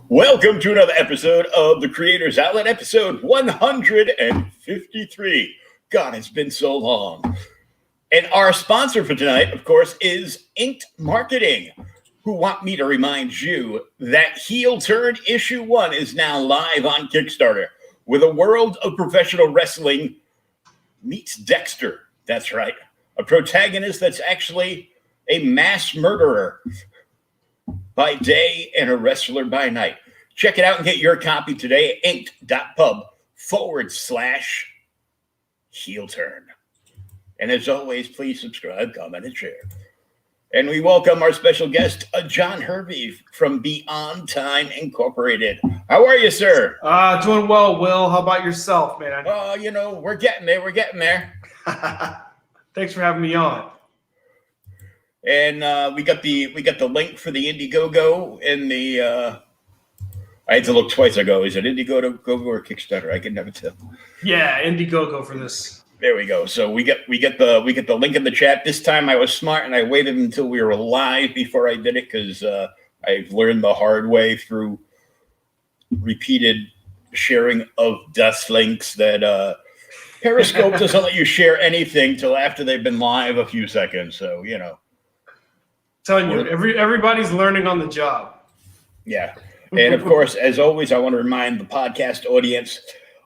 Welcome to another episode of the Creators Outlet, episode 153. God, it's been so long. And our sponsor for tonight, of course, is Inked Marketing, who want me to remind you that Heel Turn Issue 1 is now live on Kickstarter with a world of professional wrestling meets Dexter. That's right. A protagonist that's actually a mass murderer by day and a wrestler by night. Check it out and get your copy today at inked.pub/heel turn. And as always, please subscribe, comment, and share. And we welcome our special guest, John Hervey from Beyond Time Incorporated. How are you, sir? Doing well, Will. How about yourself, man? We're getting there. We're getting there. Thanks for having me on. And we got the link for the Indiegogo in the. I had to look twice ago. Is it Indiegogo or Kickstarter? I can never tell. Yeah, Indiegogo for this. There we go. So we get the link in the chat. This time I was smart and I waited until we were live before I did it because I've learned the hard way through repeated sharing of dust links that Periscope doesn't let you share anything till after they've been live a few seconds. So Telling you, everybody's learning on the job. Yeah. And of course, as always, I want to remind the podcast audience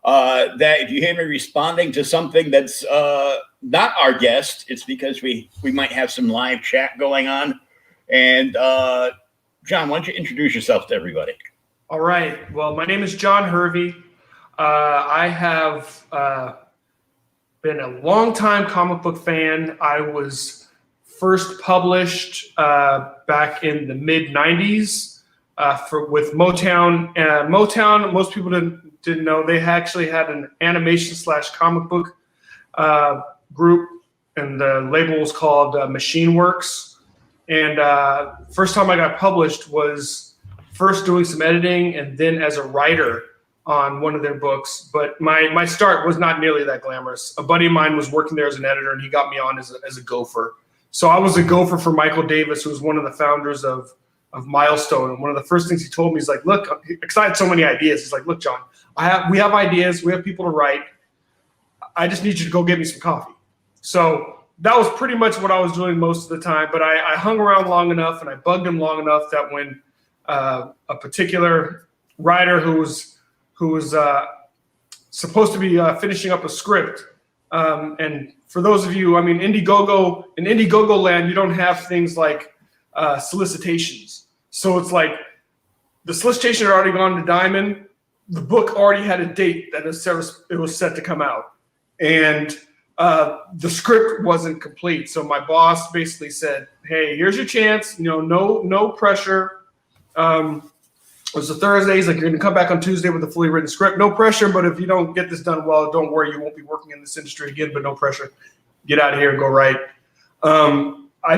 that if you hear me responding to something that's not our guest, it's because we might have some live chat going on. And John, why don't you introduce yourself to everybody? All right. Well, my name is John Hervey. I have been a longtime comic book fan. I was first published back in the mid-'90s. With Motown. Motown, most people didn't know, they actually had an animation/comic book group, and the label was called Machine Works. And first time I got published was first doing some editing and then as a writer on one of their books. But my start was not nearly that glamorous. A buddy of mine was working there as an editor, and he got me on as a gopher. So I was a gopher for Michael Davis, who was one of the founders of Milestone. And one of the first things he told me is like, look, because I had so many ideas. He's like, look, John, we have ideas. We have people to write. I just need you to go get me some coffee. So that was pretty much what I was doing most of the time. But I hung around long enough and I bugged him long enough that when a particular writer who was supposed to be finishing up a script, and for those of you, I mean, in Indiegogo land, you don't have things like solicitations. So it's like the solicitation had already gone to Diamond. The book already had a date that it was set to come out. And the script wasn't complete. So my boss basically said, hey, here's your chance. No pressure. It was a Thursday. He's like, you're going to come back on Tuesday with a fully written script. No pressure, but if you don't get this done well, don't worry. You won't be working in this industry again, but no pressure. Get out of here and go write.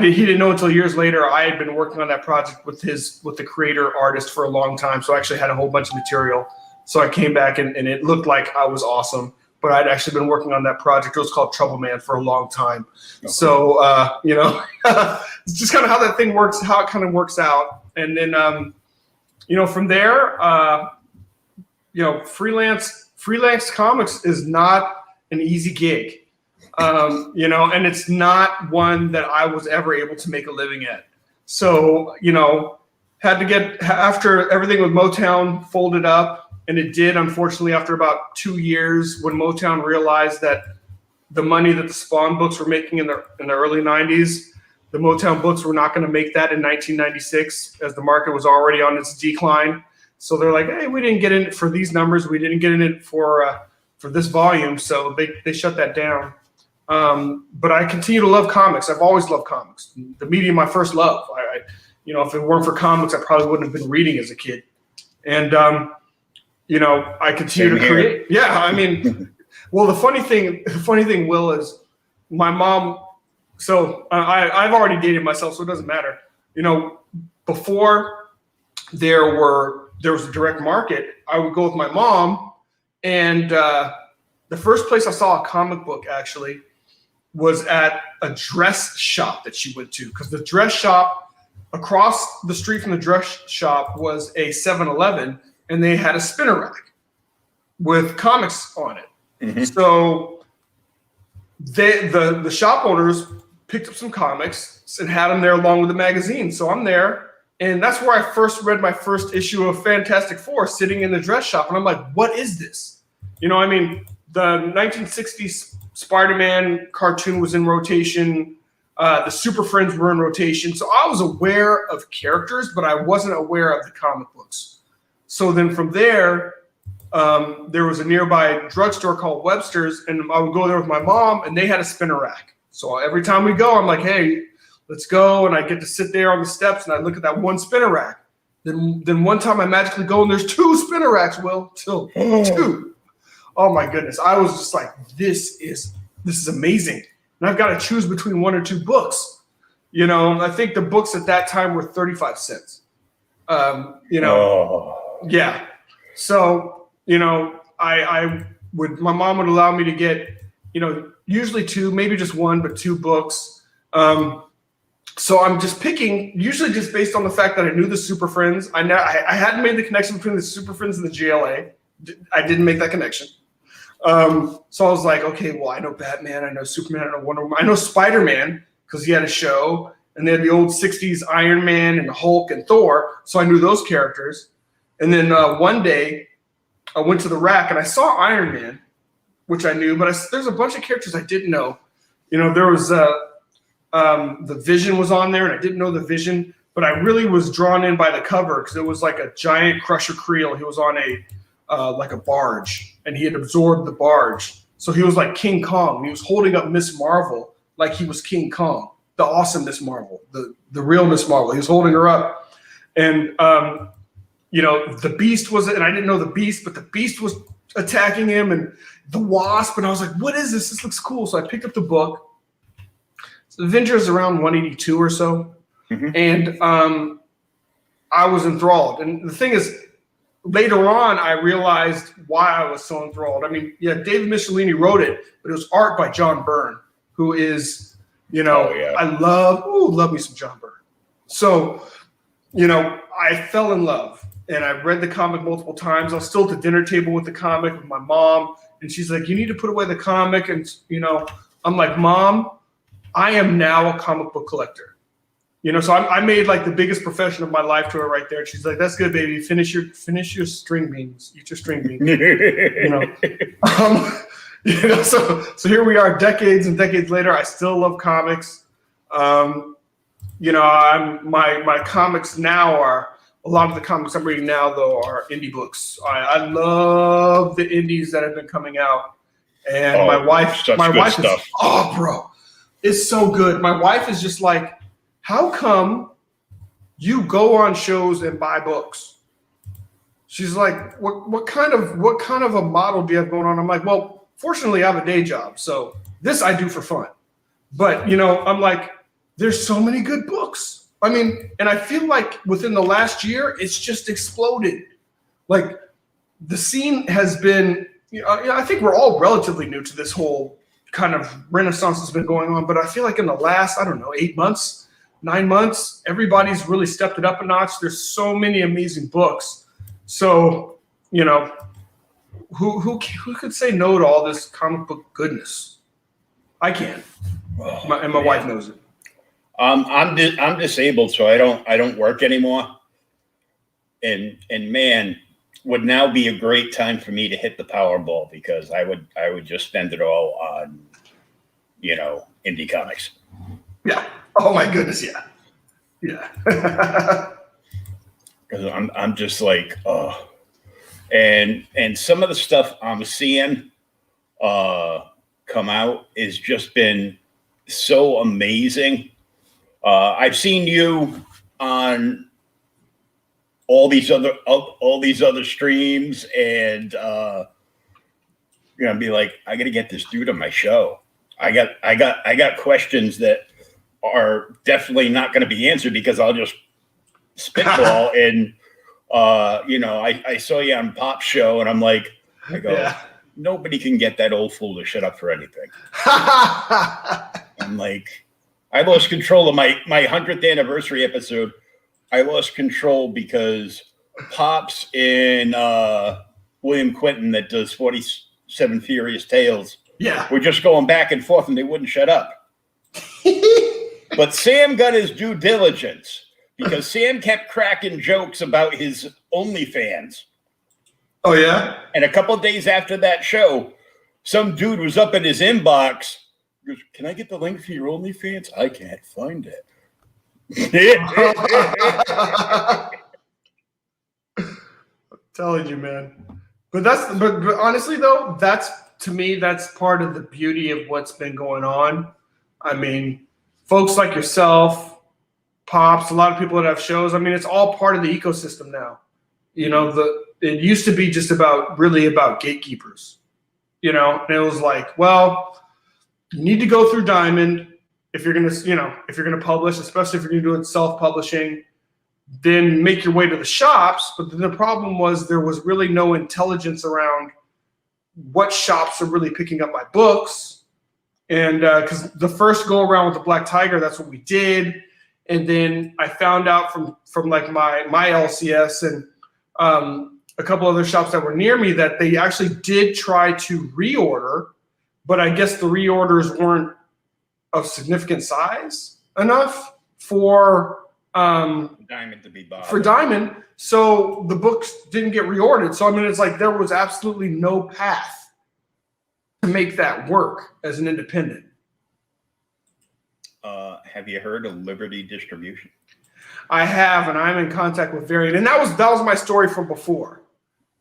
He didn't know until years later I had been working on that project with the creator artist for a long time. So I actually had a whole bunch of material. So I came back and it looked like I was awesome. But I'd actually been working on that project. It was called Troubleman for a long time. Okay. So, it's just kind of how that thing works, how it kind of works out. And then, from there, freelance comics is not an easy gig. And it's not one that I was ever able to make a living at. So, had to get, after everything with Motown folded up, and it did, unfortunately, after about 2 years, when Motown realized that the money that the Spawn books were making in the early 90s, the Motown books were not going to make that in 1996, as the market was already on its decline. So they're like, hey, we didn't get in it for these numbers. We didn't get in it for this volume. So they shut that down. But I continue to love comics. I've always loved comics. The medium I first love. If it weren't for comics, I probably wouldn't have been reading as a kid. And, I continue to create. Yeah, I mean, well, the funny thing, Will, is my mom. So I've already dated myself, so it doesn't matter. Before there was a direct market, I would go with my mom, and the first place I saw a comic book actually was at a dress shop that she went to, because the dress shop across the street from the dress shop was a 7-Eleven, and they had a spinner rack with comics on it. Mm-hmm. So the shop owners picked up some comics and had them there along with the magazine. So I'm there, and that's where I first read my first issue of Fantastic Four, sitting in the dress shop, and I'm like, what is this? You know, I mean, the 1960s Spider-Man cartoon was in rotation. The Super Friends were in rotation. So I was aware of characters, but I wasn't aware of the comic books. So then from there, there was a nearby drugstore called Webster's, and I would go there with my mom, and they had a spinner rack. So every time we go, I'm like, hey, let's go. And I get to sit there on the steps, and I look at that one spinner rack. Then one time I magically go, and there's 2 spinner racks, Will. Still 2. Oh, my goodness. I was just like, this is amazing. And I've got to choose between 1 or 2 books. You know, I think the books at that time were 35 cents. Yeah. So, you know, my mom would allow me to get, you know, usually 2, maybe just 1, but 2 books. So I'm just picking, usually just based on the fact that I knew the Super Friends. I hadn't made the connection between the Super Friends and the GLA. I didn't make that connection. So I was like, okay, well, I know Batman, I know Superman, I know Wonder Woman, I know Spider-Man because he had a show, and they had the old 60s Iron Man and Hulk and Thor. So I knew those characters. And then one day I went to the rack and I saw Iron Man, which I knew, but there's a bunch of characters I didn't know. You know, there was the Vision was on there, and I didn't know the Vision, but I really was drawn in by the cover because it was like a giant Crusher Creel. He was on like a barge, and he had absorbed the barge. So he was like King Kong. He was holding up Miss Marvel like he was King Kong, the awesome Miss Marvel, the real Miss Marvel. He was holding her up. And, you know, the Beast was, and I didn't know the Beast, but the Beast was attacking him, and the Wasp. And I was like, what is this? This looks cool. So I picked up the book. So Avengers around 182 or so. Mm-hmm. And I was enthralled. And the thing is, later on, I realized why I was so enthralled. I mean, yeah, David Michelinie wrote it, but it was art by John Byrne, who is, you know, I love me some John Byrne. So, you know, I fell in love, and I read the comic multiple times. I was still at the dinner table with the comic with my mom, and she's like, you need to put away the comic. And, you know, I'm like, Mom, I am now a comic book collector. You know, so I made like the biggest profession of my life to her right there. And she's like, that's good, baby. Finish your string beans. Eat your string beans. You know, so here we are decades and decades later. I still love comics. You know, my comics now are, a lot of the comics I'm reading now, though, are indie books. I love the indies that have been coming out. And my wife is, oh, bro, it's so good. My wife is just like, how come you go on shows and buy books? She's like, what kind of a model do you have going on? I'm like, well, fortunately, I have a day job, so this I do for fun. But, you know, I'm like, there's so many good books. I mean, and I feel like within the last year, it's just exploded. Like, the scene has been, you know, I think we're all relatively new to this whole kind of renaissance that's been going on, but I feel like in the last, I don't know, 8 months, 9 months, everybody's really stepped it up a notch. There's so many amazing books. So, you know, who could say no to all this comic book goodness? I can, and my wife knows it. I'm disabled, so I don't work anymore. And man, would now be a great time for me to hit the Powerball, because I would just spend it all on, you know, indie comics. Yeah. Oh my goodness. Yeah. Yeah. Because I'm just like, oh, and some of the stuff I'm seeing come out has just been so amazing. I've seen you on all these other streams, and you're gonna be like, I gotta get this dude on my show. I got questions that are definitely not going to be answered because I'll just spitball. And you know, I saw you on Pop's show, and I'm like, nobody can get that old fool to shut up for anything. I'm like, I lost control of my 100th anniversary episode. I lost control because Pops in William Quinton that does 47 Furious Tales. Yeah. We're just going back and forth and they wouldn't shut up. But Sam got his due diligence because Sam kept cracking jokes about his OnlyFans. Oh, yeah? And a couple of days after that show, some dude was up in his inbox. He goes, can I get the link for your OnlyFans? I can't find it. I'm telling you, man. But honestly though, to me, that's part of the beauty of what's been going on. I mean, folks like yourself, Pops, a lot of people that have shows. I mean, it's all part of the ecosystem now. You know, it used to be just really about gatekeepers. You know, and it was like, well, you need to go through Diamond if you're gonna publish, especially if you're gonna do it self-publishing. Then make your way to the shops. But then the problem was there was really no intelligence around what shops are really picking up my books. And because the first go around with the Black Tiger, that's what we did. And then I found out from like my LCS and a couple other shops that were near me that they actually did try to reorder, but I guess the reorders weren't of significant size enough for Diamond to be bought. For Diamond, so the books didn't get reordered. So I mean, it's like there was absolutely no path to make that work as an independent. Have you heard of Liberty Distribution? I have, and I'm in contact with Variant, and that was my story from before.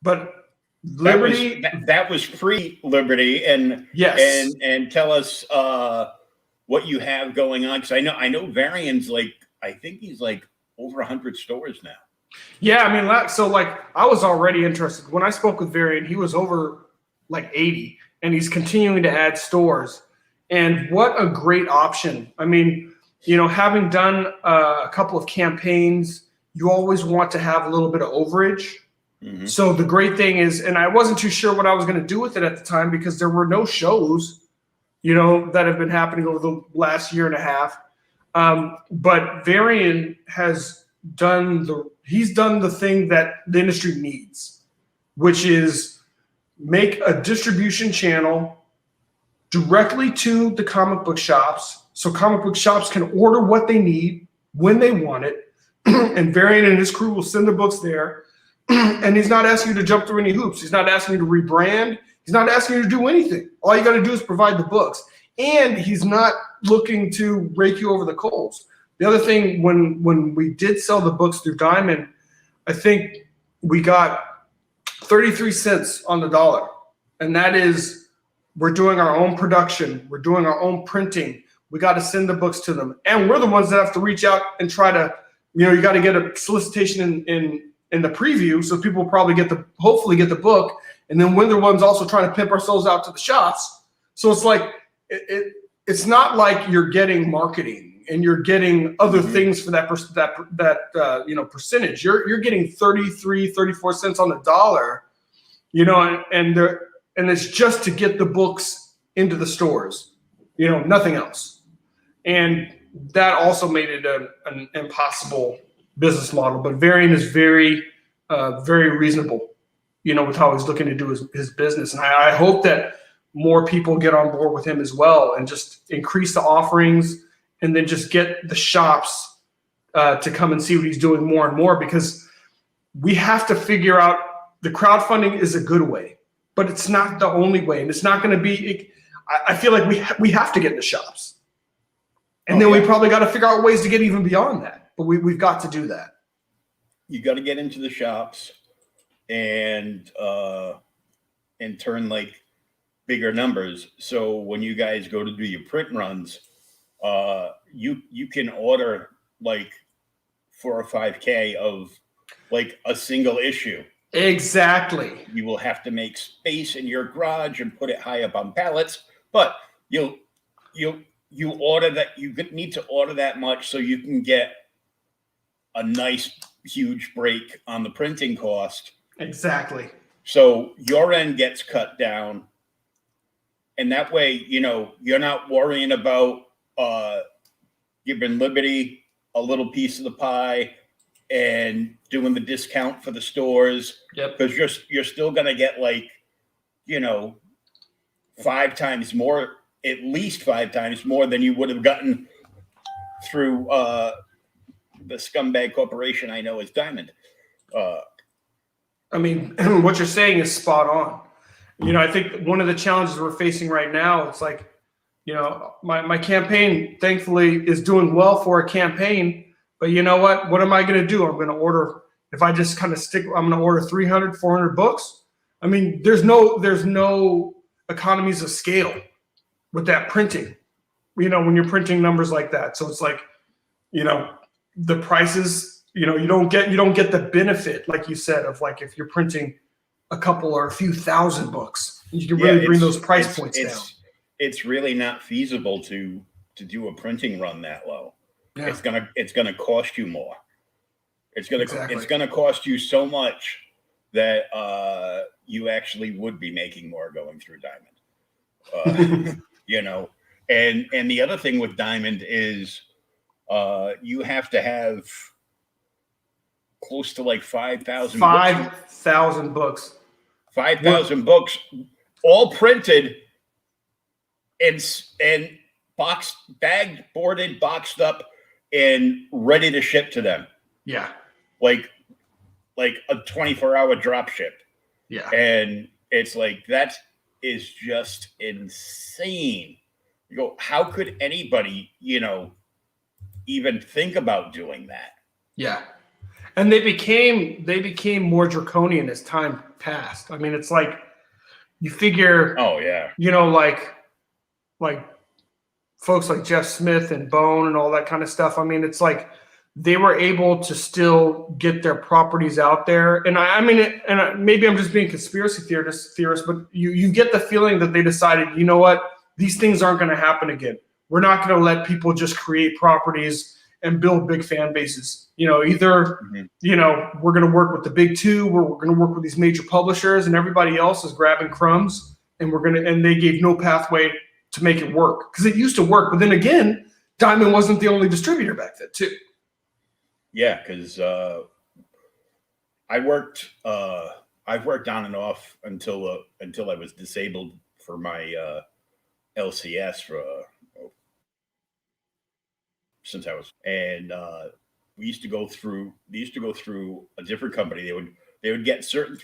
But Liberty, that was pre-Liberty, and yes, and tell us what you have going on, because I know Varian's like, I think he's like over 100 stores now. Yeah, I mean, so like I was already interested when I spoke with Variant. He was over like 80, and he's continuing to add stores. And what a great option! I mean, you know, having done a couple of campaigns, you always want to have a little bit of overage. Mm-hmm. So the great thing is, and I wasn't too sure what I was going to do with it at the time because there were no shows, you know, that have been happening over the last year and a half. But Varian has done the thing that the industry needs, which is make a distribution channel directly to the comic book shops, so comic book shops can order what they need when they want it, and Varian and his crew will send the books there. And he's not asking you to jump through any hoops. He's not asking you to rebrand. He's not asking you to do anything. All you got to do is provide the books. And he's not looking to rake you over the coals. The other thing, when we did sell the books through Diamond, I think we got 33 cents on the dollar. And that is, we're doing our own production. We're doing our own printing. We got to send the books to them. And we're the ones that have to reach out and try to, you know, you got to get a solicitation in the preview, so people will probably hopefully get the book. And then we're the ones also trying to pimp ourselves out to the shops. So it's like, it's not like you're getting marketing and you're getting other things for that percentage. You're getting 34 cents on the dollar, you know, and it's just to get the books into the stores, you know, nothing else. And that also made it an impossible business model. But Varian is very, very reasonable, you know, with how he's looking to do his business. And I hope that more people get on board with him as well and just increase the offerings and then just get the shops to come and see what he's doing more and more, because we have to figure out the crowdfunding is a good way, but it's not the only way. And it's not going to be, I feel like we have to get in the shops. And then we probably got to figure out ways to get even beyond that. But we've got to do that. You got to get into the shops and turn like bigger numbers. So when you guys go to do your print runs, you can order like 4 or 5K of like a single issue. Exactly. You will have to make space in your garage and put it high up on pallets, but you order that. You need to order that much so you can get a nice huge break on the printing cost. Exactly. So your end gets cut down, and that way, you know, you're not worrying about giving Liberty a little piece of the pie and doing the discount for the stores. Yep. Because you're still gonna get like, 5 times more, at least 5 times more than you would have gotten through the scumbag corporation I know as Diamond. I mean, what you're saying is spot on. I think one of the challenges we're facing right now, it's like, my campaign, thankfully, is doing well for a campaign. But you know what? What am I going to do? I'm going to order, if I just kind of I'm going to order 300, 400 books. I mean, there's no economies of scale with that printing, when you're printing numbers like that. So it's like, the prices, you don't get the benefit, like you said, of like if you're printing a couple or a few thousand books, you can really bring those price points down. It's really not feasible to do a printing run that low. Yeah. It's gonna cost you more. It's gonna cost you so much that you actually would be making more going through Diamond. And the other thing with Diamond is you have to have close to like 5,000 books. 5,000 books, all printed and boxed, bagged, boarded, boxed up, and ready to ship to them. Yeah. Like a 24-hour drop ship. Yeah. And it's like, that is just insane. You go, how could anybody, even think about doing that? Yeah. And they became more draconian as time passed. I mean, it's like you figure, oh yeah, like folks like Jeff Smith and Bone and all that kind of stuff. I mean, it's like they were able to still get their properties out there. And maybe I'm just being conspiracy theorist, but you get the feeling that they decided, you know what, these things aren't going to happen again. We're not going to let people just create properties and build big fan bases. Either, we're going to work with the big two, we're going to work with these major publishers, and everybody else is grabbing crumbs, and they gave no pathway to make it work. Because it used to work, but then again, Diamond wasn't the only distributor back then too. Yeah, because I've worked on and off until I was disabled for my LCS since I was, and we used to go through a different company. They would get certain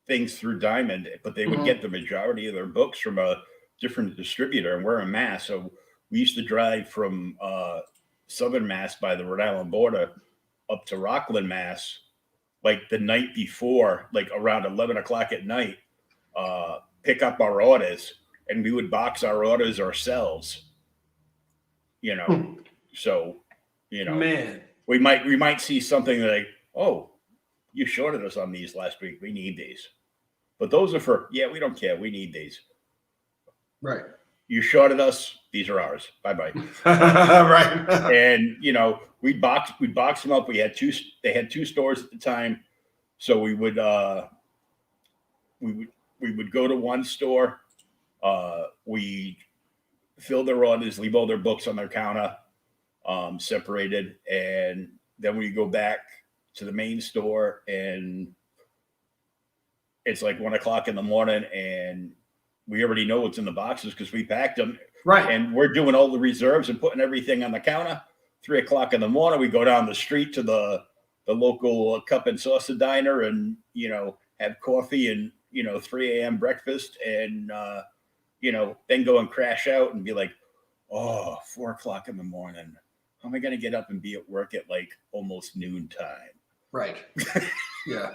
things through Diamond, but they would get the majority of their books from a different distributor, and we're in Mass. So we used to drive from Southern Mass by the Rhode Island border up to Rockland, Mass, like the night before, like around 11 o'clock at night, pick up our orders, and we would box our orders ourselves. So, man, we might see something like, oh, you shorted us on these last week. We need these. But those are for, we don't care. We need these. Right. You shorted us. These are ours. Bye-bye. Right. And, we'd box them up. They had two stores at the time. So we would go to one store. We fill their orders, leave all their books on their counter, separated, and then we go back to the main store, and it's like 1 o'clock in the morning, and we already know what's in the boxes because we packed them. Right. And we're doing all the reserves and putting everything on the counter. 3 o'clock in the morning, we go down the street to the local cup and saucer diner and, have coffee and, 3 a.m. breakfast and, then go and crash out and be like, 4 o'clock in the morning. How am I going to get up and be at work at like almost noontime? Right. Yeah.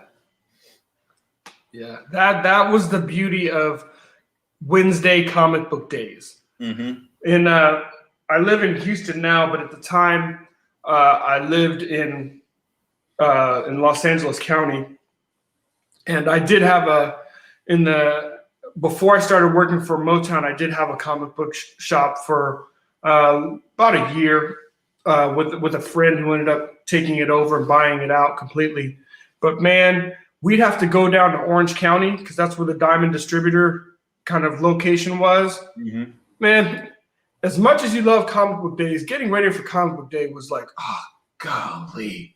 Yeah. That was the beauty of Wednesday comic book days. Mm-hmm. And I live in Houston now, but at the time I lived in Los Angeles County, and I did have before I started working for Motown, I did have a comic book shop for about a year with a friend who ended up taking it over and buying it out completely. But man, we'd have to go down to Orange County because that's where the Diamond distributor kind of location was. Mm-hmm. Man, as much as you love comic book days, getting ready for comic book day was like, golly.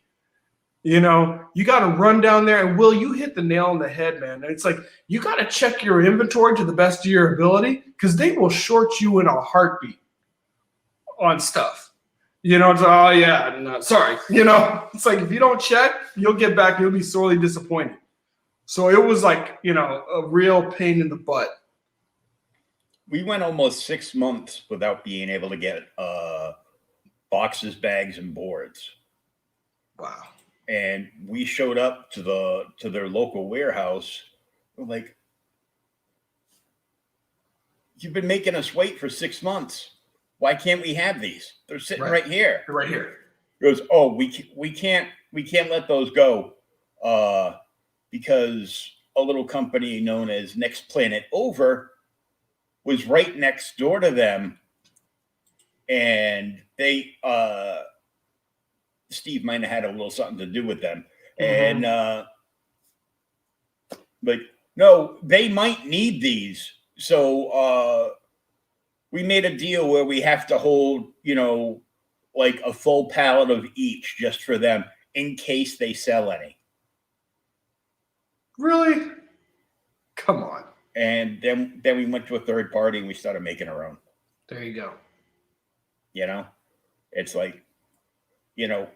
You know, you got to run down there, and Will, you hit the nail on the head, man. It's like you got to check your inventory to the best of your ability because they will short you in a heartbeat on stuff. You know, it's like, oh yeah, no, sorry. You know, it's like if you don't check, you'll get back and you'll be sorely disappointed. So it was like, you know, a real pain in the butt. We went almost 6 months without being able to get boxes, bags, and boards. Wow. And we showed up to their local warehouse. We're like, you've been making us wait for 6 months. Why can't we have these? They're sitting right here. They're right here. He goes, oh, we can't let those go because a little company known as Next Planet Over was right next door to them, and they Steve might have had a little something to do with them. And but no, they might need these. So we made a deal where we have to hold, you know, like a full pallet of each just for them in case they sell any. Really? Come on. And then we went to a third party and we started making our own. There you go. You know, it's like, you know,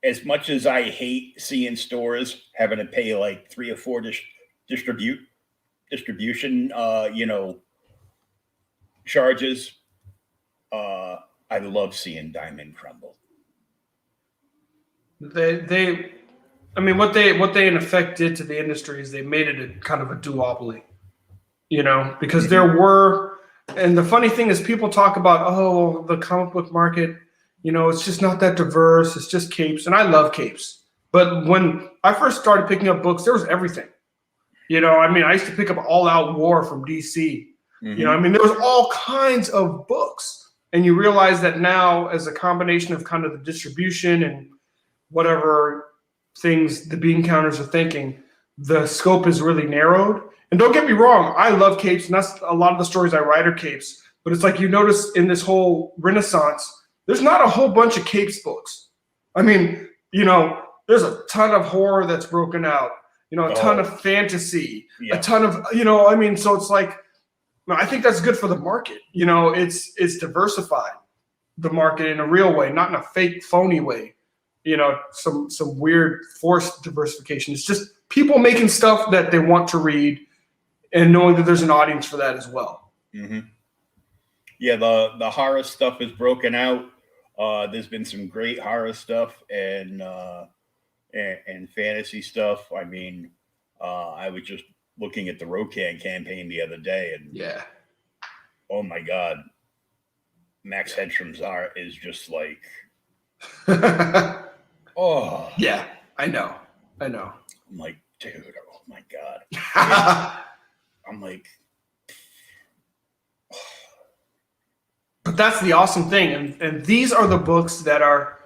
as much as I hate seeing stores having to pay like 3 or 4 distribution, you know, charges, I love seeing Diamond crumble. I mean, what they in effect did to the industry is they made it a kind of a duopoly, you know, because there were, and the funny thing is people talk about, oh, the comic book market, you know, it's just not that diverse. It's just capes. And I love capes. But when I first started picking up books, there was everything. You know, I mean, I used to pick up All Out War from DC. You know, I mean, there was all kinds of books. And you realize that now, as a combination of kind of the distribution and whatever things the bean counters are thinking, the scope is really narrowed. And don't get me wrong, I love capes, and that's a lot of the stories I write are capes. But it's like you notice in this whole renaissance, there's not a whole bunch of capes books. I mean, you know, there's a ton of horror that's broken out, you know, a ton of fantasy, a ton of, you know, I mean, so it's like, I think that's good for the market. You know, it's diversified the market in a real way, not in a fake, phony way. You know, some weird forced diversification. It's just people making stuff that they want to read and knowing that there's an audience for that as well. Yeah, the horror stuff is broken out. There's been some great horror stuff and fantasy stuff. I mean, I was just looking at the Rokan campaign the other day, and oh my God, Max Headstrom's art is just like, oh yeah, I know. I'm like, dude, oh my God. I'm like, but that's the awesome thing, and these are the books that are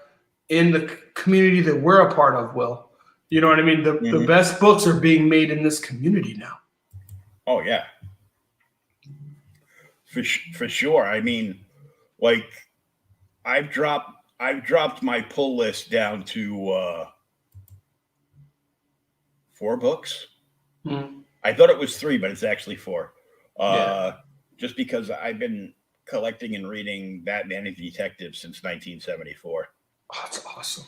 in the community that we're a part of, Will. You know what I mean? The best books are being made in this community now. Oh yeah, for sure. I mean, like, I've dropped my pull list down to 4 books. I thought it was 3, but it's actually 4. Just because I've been collecting and reading Batman and Detective since 1974. Oh, that's awesome.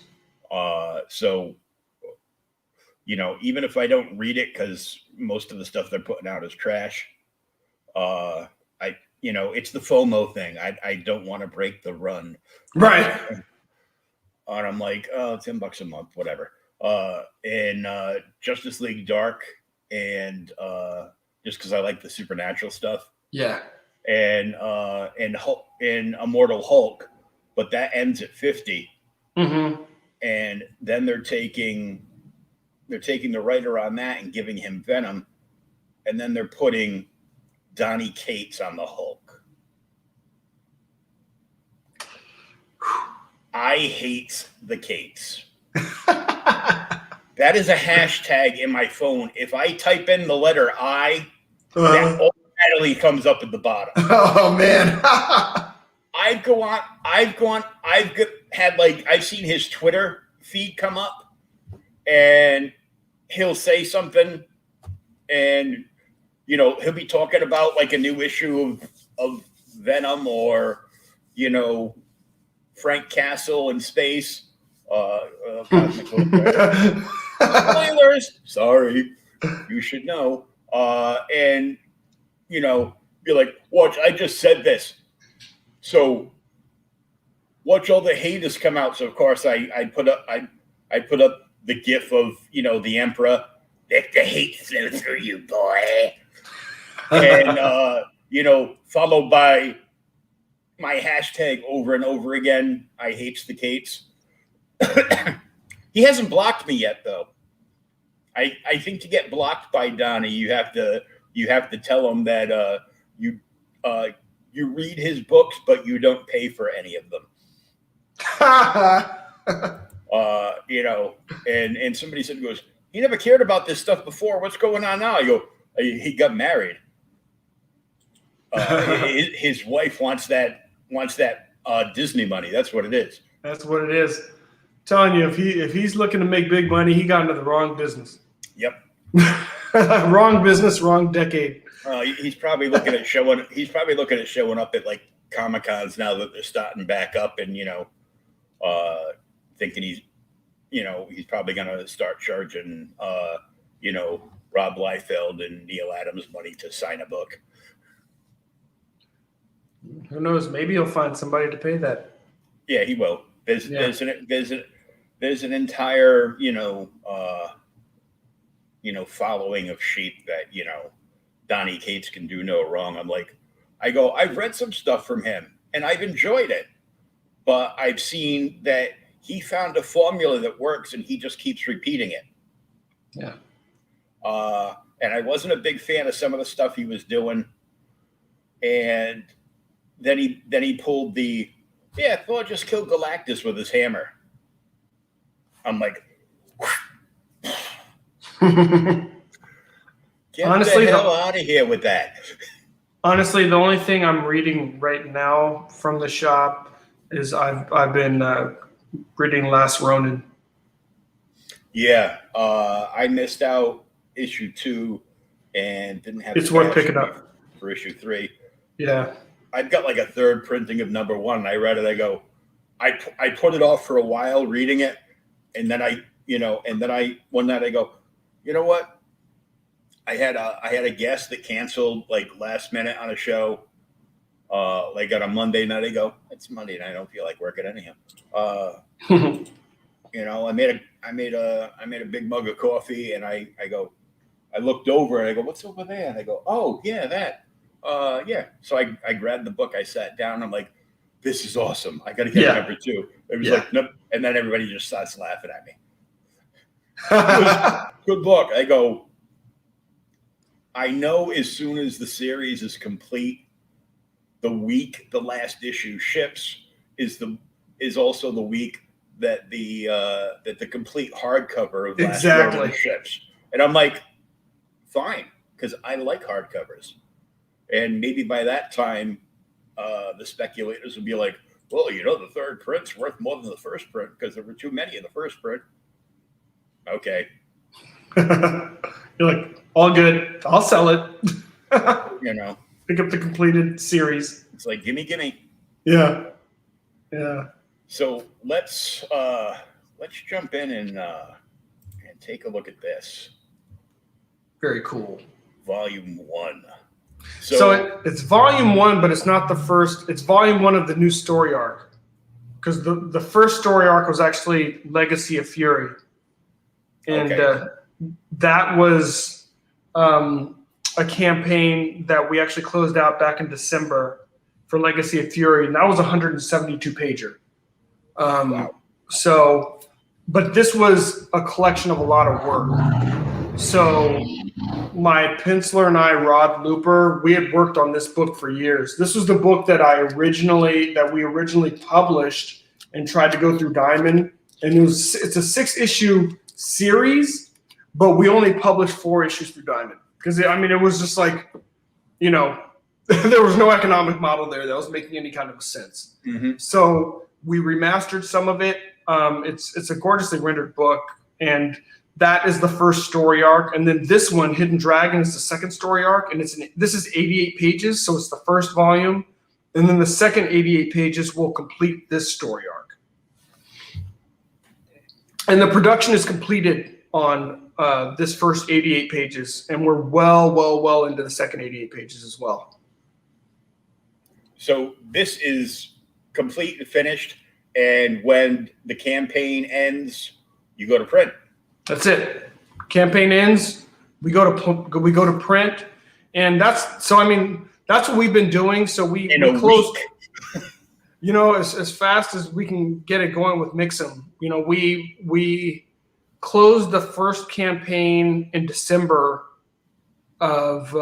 So, you know, even if I don't read it, because most of the stuff they're putting out is trash, you know, it's the FOMO thing. I don't want to break the run. Right. And I'm like, oh, $10 a month, whatever. And Justice League Dark, and just because I like the supernatural stuff. Yeah. And Immortal Hulk, but that ends at 50. And then they're taking the writer on that and giving him Venom, and then they're putting Donny Cates on the Hulk. I hate the Cates. That is a hashtag in my phone. If I type in the letter I, that automatically comes up at the bottom. Oh man. I've seen his Twitter feed come up, and he'll say something, and he'll be talking about like a new issue of Venom, or Frank Castle in space. Spoilers. Sorry, you should know. And be like, watch. I just said this, so watch all the haters come out. So of course I put up the GIF of the Emperor. Let the hate flow through you, boy. And followed by my hashtag over and over again. I hates the Kates. He hasn't blocked me yet, though. I think to get blocked by Donnie, you have to tell him that you read his books, but you don't pay for any of them. And somebody said, goes, he never cared about this stuff before. What's going on now? I go, he got married. His wife wants that Disney money. That's what it is. That's what it is. I'm telling you, if he's looking to make big money, he got into the wrong business. Yep. Wrong business, wrong decade. He's probably looking at showing up at like Comic-Cons now that they're starting back up, and thinking he's probably going to start charging Rob Liefeld and Neil Adams money to sign a book. Who knows? Maybe he'll find somebody to pay that. Yeah, he will. There's an entire following of sheep that Donnie Cates can do no wrong. I'm like, I've read some stuff from him and I've enjoyed it, but I've seen that he found a formula that works and he just keeps repeating it. Yeah. And I wasn't a big fan of some of the stuff he was doing, and then he pulled the Thor just killed Galactus with his hammer. I'm like, get honestly, the hell out of here with that. Honestly, the only thing I'm reading right now from the shop is I've been reading Last Ronin. Yeah, I missed out issue 2 and didn't have. It's worth picking up for issue 3. Yeah, I've got like a third printing of number 1. And I read it. I go, I put it off for a while reading it, and then one night I go, you know what? I had a guest that canceled like last minute on a show. Like on a Monday night, I go, it's Monday night. I don't feel like working anyhow. I made a big mug of coffee, and I looked over and I go, what's over there? And I go, oh yeah, that. Yeah. So I grabbed the book. I sat down. I'm like, this is awesome. I got to get number 2. It was like, nope. And then everybody just starts laughing at me. It was good book. I go, I know as soon as the series is complete, the week the last issue ships is also the week that the complete hardcover of Last Ronin ships. And I'm like, fine, because I like hardcovers. And maybe by that time, the speculators would be like, well, the third print's worth more than the first print because there were too many in the first print. Okay. You're like, all good. I'll sell it. Pick up the completed series. It's like, gimme. Yeah. Yeah. So let's jump in and take a look at this. Very cool. Volume 1. So it's volume 1, but it's not the first. It's volume 1 of the new story arc, because the first story arc was actually Legacy of Fury, and that was a campaign that we actually closed out back in December for Legacy of Fury, and that was a 172-pager. Wow. So, but this was a collection of a lot of work. So my penciler and I, Rod Looper, we had worked on this book for years. This was the book that we originally published and tried to go through Diamond. And it's a 6-issue series, but we only published 4 issues through Diamond. Because, it was just like, there was no economic model there that was making any kind of sense. Mm-hmm. So we remastered some of it. It's a gorgeously rendered book. and that is the first story arc. And then this one, Hidden Dragon, is the second story arc, and this is 88 pages, so it's the first volume, and then the second 88 pages will complete this story arc. And the production is completed on this first 88 pages, and we're well into the second 88 pages as well. So this is complete and finished, and when the campaign ends, you go to print. That's it. Campaign ends. We go to print, and that's what we've been doing. So we close, as fast as we can get it going with Mix'em. We closed the first campaign in December of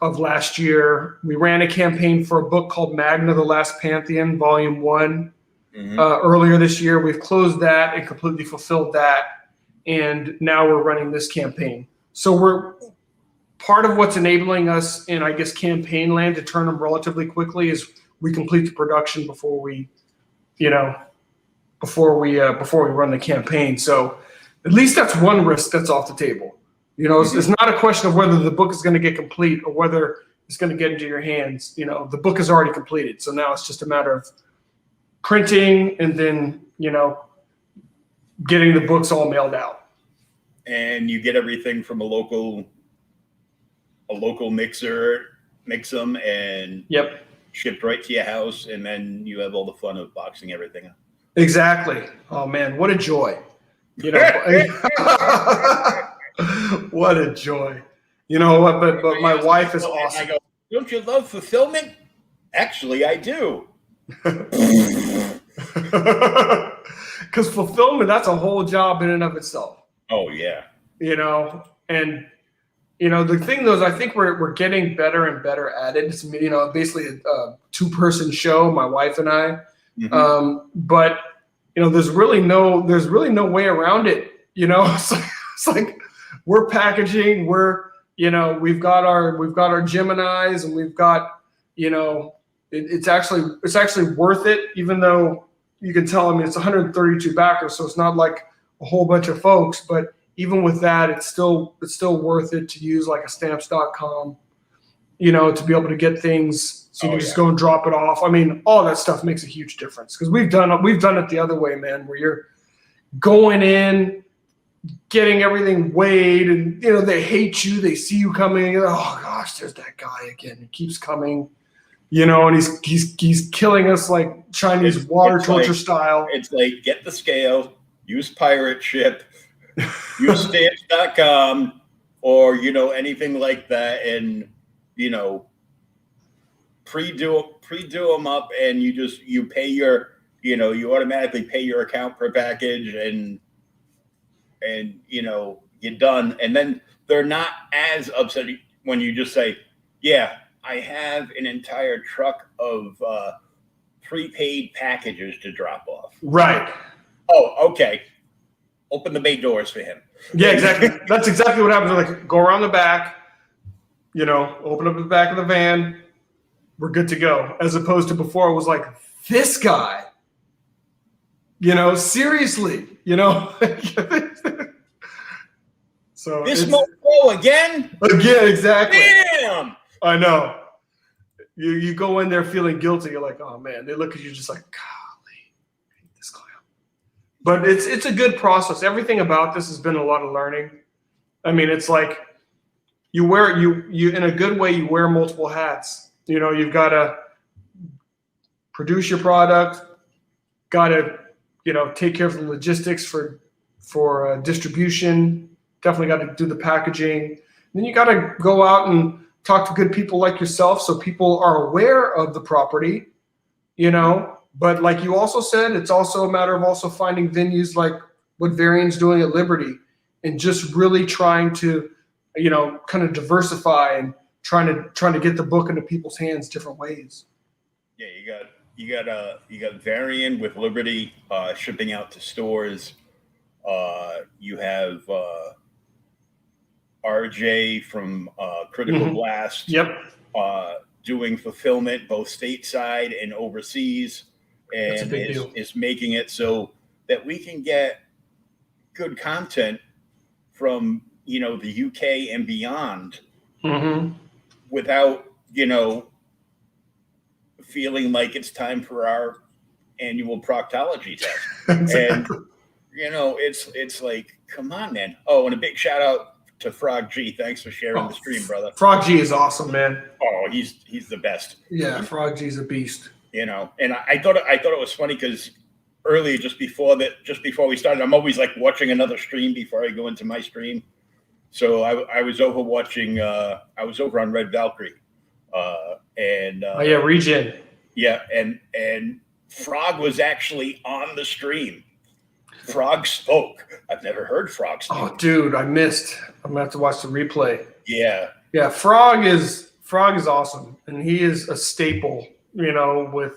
last year. We ran a campaign for a book called Magna, the Last Pantheon, Volume 1. Earlier this year. We've closed that and completely fulfilled that. And now we're running this campaign. So we're part of what's enabling us in, I guess, campaign land to turn them relatively quickly is we complete the production before we run the campaign. So at least that's one risk that's off the table. It's not a question of whether the book is going to get complete or whether it's going to get into your hands. The book is already completed. So now it's just a matter of printing and then, getting the books all mailed out. And you get everything from a local mixer, mix them, and shipped right to your house, and then you have all the fun of boxing everything up. Exactly. Oh man, what a joy. What a joy. But my wife is awesome. I go, don't you love fulfillment? Actually, I do. Because fulfillment, that's a whole job in and of itself. Oh yeah. And the thing though is I think we're getting better and better at it. It's basically a two-person show, my wife and I. But there's really no way around it. It's like we're packaging, we've got our Geminis, and we've got it's actually worth it, even though you can tell, it's 132 backers, so it's not like a whole bunch of folks, but even with that, it's still worth it to use like a stamps.com, to be able to get things so you can just go and drop it off. All that stuff makes a huge difference because we've done it the other way, man, where you're going in, getting everything weighed, and they hate you, they see you coming, oh gosh, there's that guy again, he keeps coming. And he's killing us like Chinese water torture style. It's like, get the scale, use pirate ship, use stamps.com, or anything like that, and pre-do them up, and you pay your you automatically pay your account per package, and you're done. And then they're not as upset when you just say, yeah, I have an entire truck of prepaid packages to drop off. Right. Oh, okay. Open the bay doors for him. Yeah, exactly. That's exactly what happens. Like, go around the back, open up the back of the van. We're good to go. As opposed to before, it was like, this guy, seriously, So this mofo again? Again, exactly. Damn. I know. You go in there feeling guilty. You're like, oh man. They look at you just like, golly, I hate this clown. But it's a good process. Everything about this has been a lot of learning. It's like you in a good way. You wear multiple hats. You've got to produce your product. Got to take care of the logistics for distribution. Definitely got to do the packaging. Then you got to go out and talk to good people like yourself so people are aware of the property, But like you also said, it's also a matter of also finding venues like what Varian's doing at Liberty and just really trying to, kind of diversify and trying to get the book into people's hands different ways. Yeah, you got Varian with Liberty shipping out to stores. You have RJ from Critical Blast. Yep. Doing fulfillment both stateside and overseas, and is making it so that we can get good content from, the UK and beyond without, feeling like it's time for our annual proctology test. Exactly. And, it's like, come on, man. Oh, and a big shout out to Frog G. Thanks for sharing the stream, brother. Frog G is awesome, man. Oh, he's the best. Yeah, Frog G's a beast. And I thought it was funny because earlier, just before we started, I'm always like watching another stream before I go into my stream. So I was over watching. I was over on Red Valkyrie, Regen. Yeah, and Frog was actually on the stream. Frog spoke. I've never heard Frog speak. Oh, dude, I missed. I'm gonna have to watch the replay. Yeah. Yeah, Frog is awesome, and he is a staple. With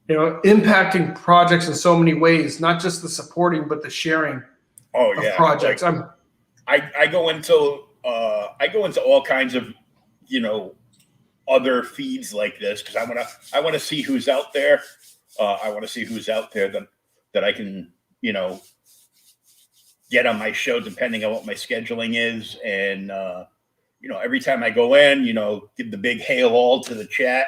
impacting projects in so many ways, not just the supporting, but the sharing of projects. Like, I go into all kinds of other feeds like this because I want to see who's out there. I want to see who's out there that I can get on my show depending on what my scheduling is. And every time I go in, give the big hail all to the chat,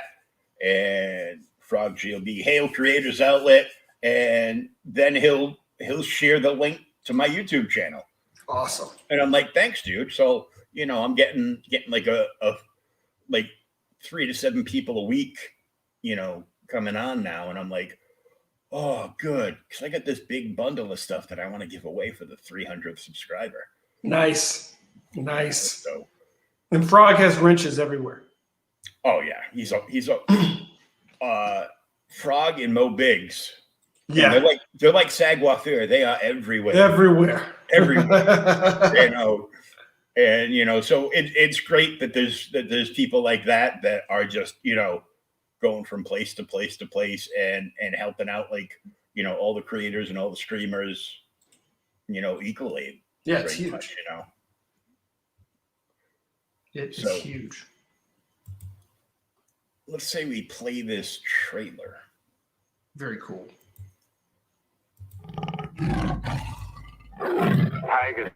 and Frog G will be Hail Creators Outlet, and then he'll share the link to my YouTube channel. Awesome. And I'm like, thanks, dude. So, I'm getting like a 3 to 7 people a week, coming on now. And I'm like, oh, good. Because I got this big bundle of stuff that I want to give away for the 300th subscriber. Nice. So, And Frog has wrenches everywhere. Oh yeah. He's a Frog and Mo Biggs. Yeah. And they're like savoir-faire. They are everywhere. Everywhere. And so it's great that there's people like that are just going from place to place to place and helping out all the creators and all the streamers equally. Yeah, it's huge. Much, It's huge. Let's say we play this trailer. Very cool. Tiger.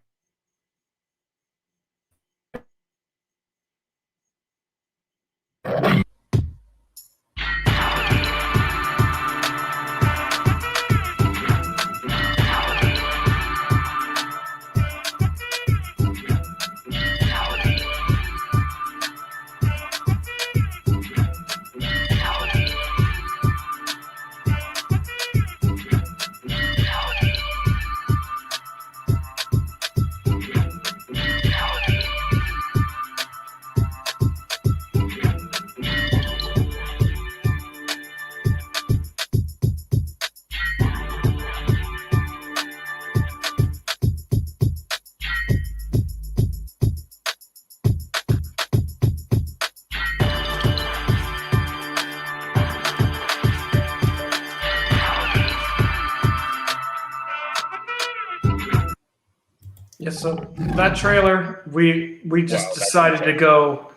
Yeah, so that trailer, we just decided to go,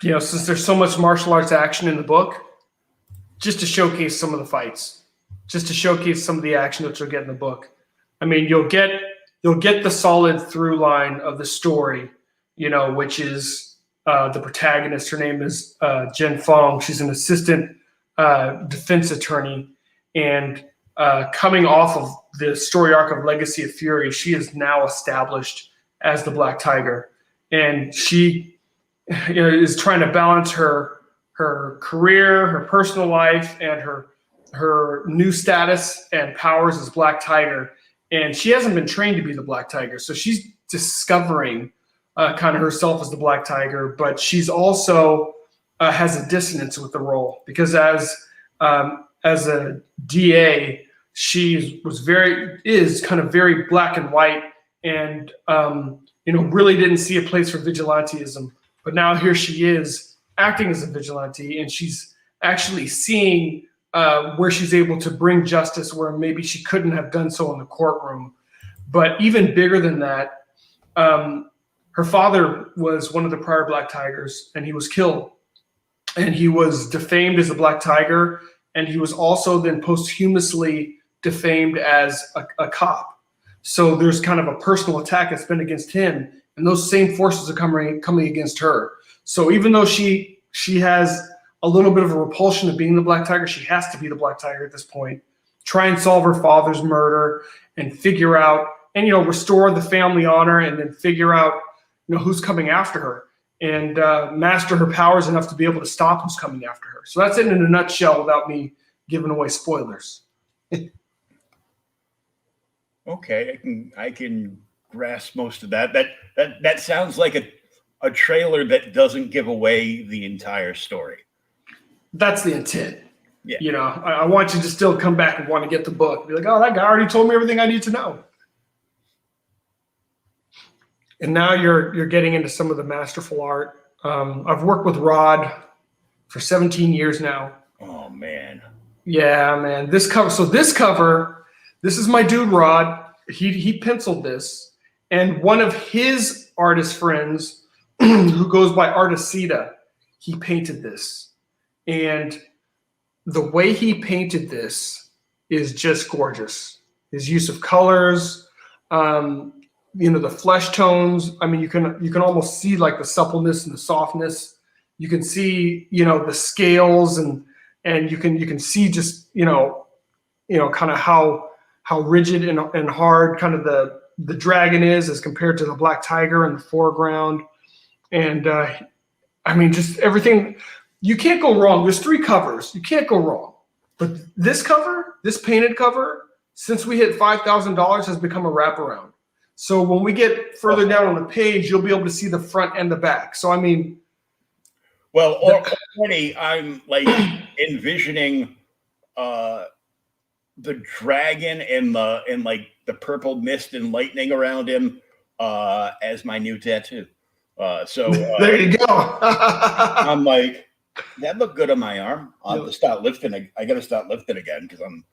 since there's so much martial arts action in the book, just to showcase some of the fights, just to showcase some of the action that you'll get in the book. I mean, you'll get the solid through line of the story, which is the protagonist. Her name is Jen Fong. She's an assistant defense attorney, and coming off of the story arc of Legacy of Fury, she is now established as the Black Tiger, and she is trying to balance her career, her personal life, and her new status and powers as Black Tiger. And she hasn't been trained to be the Black Tiger, so she's discovering kind of herself as the Black Tiger, but she's also has a dissonance with the role because as a DA, she is kind of very black and white, and really didn't see a place for vigilantism. But now here she is acting as a vigilante, and she's actually seeing where she's able to bring justice where maybe she couldn't have done so in the courtroom. But even bigger than that, her father was one of the prior Black Tigers, and he was killed, and he was defamed as a Black Tiger, and he was also then posthumously defamed as a cop. So there's kind of a personal attack that's been against him, and those same forces are coming against her. So even though she has a little bit of a repulsion of being the Black Tiger, she has to be the Black Tiger at this point. Try and solve her father's murder and figure out and restore the family honor, and then figure out who's coming after her, and master her powers enough to be able to stop who's coming after her. So that's it in a nutshell without me giving away spoilers. Okay, I can grasp most of that. That sounds like a trailer that doesn't give away the entire story. That's the intent. Yeah. I want you to still come back and want to get the book. Be like, oh, that guy already told me everything I need to know. And now you're getting into some of the masterful art. I've worked with Rod for 17 years now. Oh man. Yeah, man. This cover, this is my dude Rod. He penciled this, and one of his artist friends, who goes by Artisita, he painted this. And the way he painted this is just gorgeous. His use of colors, the flesh tones. I mean, you can almost see like the suppleness and the softness. You can see, the scales, and you can see just, kind of how rigid and hard kind of the dragon is as compared to the Black Tiger in the foreground. And I mean, just everything. You can't go wrong. There's 3 covers. You can't go wrong. But this cover, this painted cover, since we hit $5,000, has become a wraparound. So when we get further down on the page, you'll be able to see the front and the back. So, I mean. Well, already I'm like envisioning the dragon and the purple mist and lightning around him as my new tattoo. So there you go. I'm like, that looked good on my arm. I'll have to start lifting. I got to start lifting again because I'm,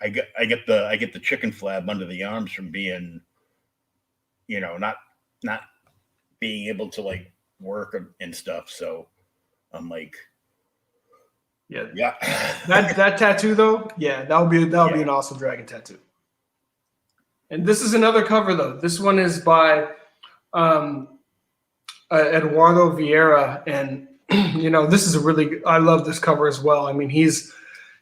I get the chicken flab under the arms from being, not being able to like work and stuff. So I'm like, yeah. That tattoo though, that'll be an awesome dragon tattoo. And this is another cover though. This one is by Eduardo Vieira, and this is I love this cover as well. I mean, he's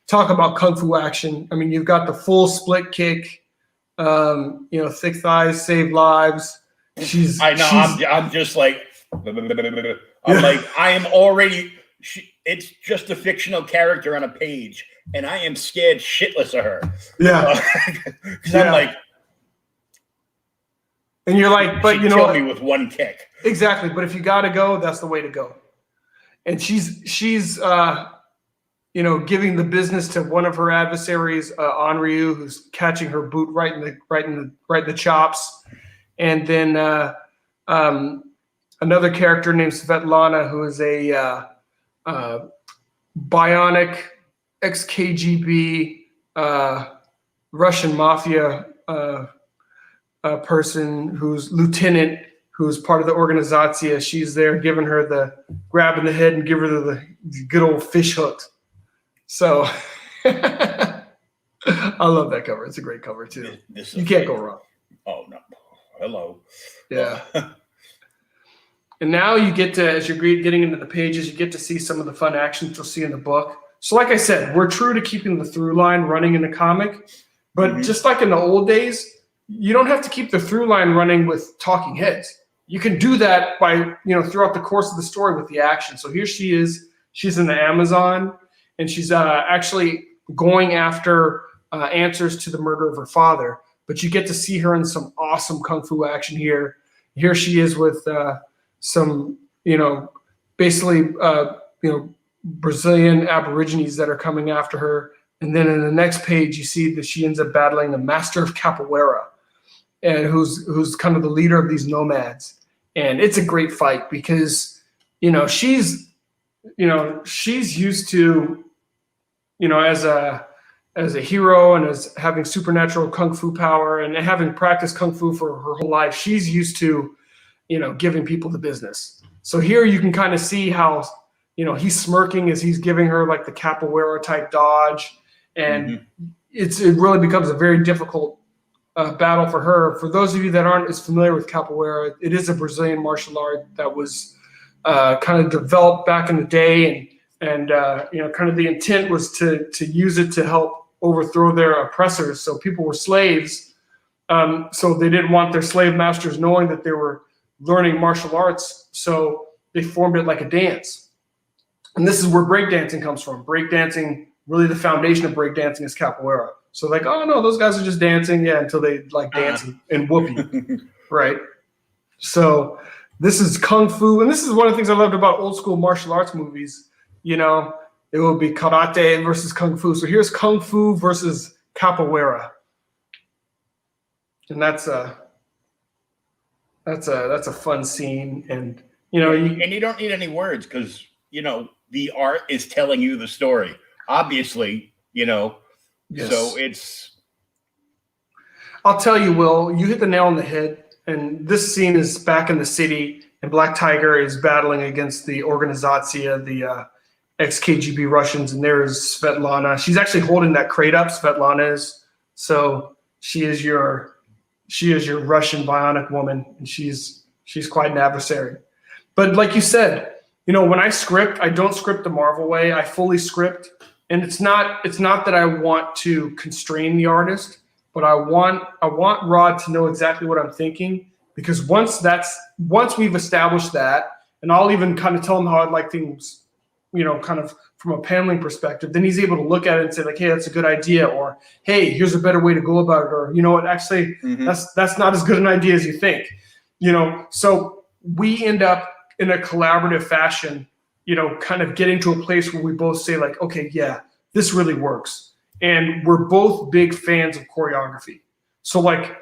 talk about kung fu action. I mean, you've got the full split kick, thick thighs save lives. I'm just like, like, I am already. It's just a fictional character on a page, and I am scared shitless of her. Yeah, because I'm like, and you're like, but kill me with one kick. Exactly, but if you got to go, that's the way to go. And she's giving the business to one of her adversaries, Anryu, who's catching her boot right in the chops, and then another character named Svetlana, who is a bionic ex-KGB Russian mafia person who's lieutenant, who's part of the organization. She's there giving her the grab in the head and give her the good old fish hook. So I love that cover. It's a great cover too. You can't go wrong. Oh no. Hello. Yeah. And now you get to, as you're getting into the pages, you get to see some of the fun actions you'll see in the book. So like I said, we're true to keeping the through line running in the comic, but just like in the old days, you don't have to keep the through line running with talking heads. You can do that by, throughout the course of the story with the action. So here she is. She's in the Amazon, and she's actually going after answers to the murder of her father. But you get to see her in some awesome kung fu action here. Here she is with some, basically, Brazilian Aborigines that are coming after her. And then in the next page, you see that she ends up battling the master of capoeira, and who's kind of the leader of these nomads. And it's a great fight because, she's used to, as a hero and as having supernatural kung fu power and having practiced kung fu for her whole life, she's used to, giving people the business. So here you can kind of see how, he's smirking as he's giving her like the capoeira type dodge. And it really becomes a very difficult battle for her. For those of you that aren't as familiar with capoeira, it is a Brazilian martial art that was kind of developed back in the day, and kind of the intent was to use it to help overthrow their oppressors. So people were slaves, so they didn't want their slave masters knowing that they were learning martial arts. So they formed it like a dance, and this is where breakdancing comes from. Breakdancing, really, the foundation of breakdancing is capoeira. So like, oh no, those guys are just dancing, until they like dancing and whooping, right? So this is kung fu, and this is one of the things I loved about old school martial arts movies. It will be karate versus kung fu. So here's kung fu versus capoeira, and that's a fun scene. And and you don't need any words because the art is telling you the story. Obviously, Yes. So I'll tell you, Will, you hit the nail on the head. And this scene is back in the city, and Black Tiger is battling against the Organizacja, the ex-KGB Russians, and there is Svetlana. She's actually holding that crate up. Svetlana is. So she is your Russian bionic woman, and she's quite an adversary. But like you said, when I script, I don't script the Marvel way. I fully script. And it's not that I want to constrain the artist, but I want Rod to know exactly what I'm thinking, because once we've established that, and I'll even kind of tell him how I'd like things, kind of from a paneling perspective, then he's able to look at it and say like, hey, that's a good idea, or hey, here's a better way to go about it, or what, actually, that's not as good an idea as you think, So we end up in a collaborative fashion, kind of getting to a place where we both say like, okay, yeah, this really works. And we're both big fans of choreography. So like,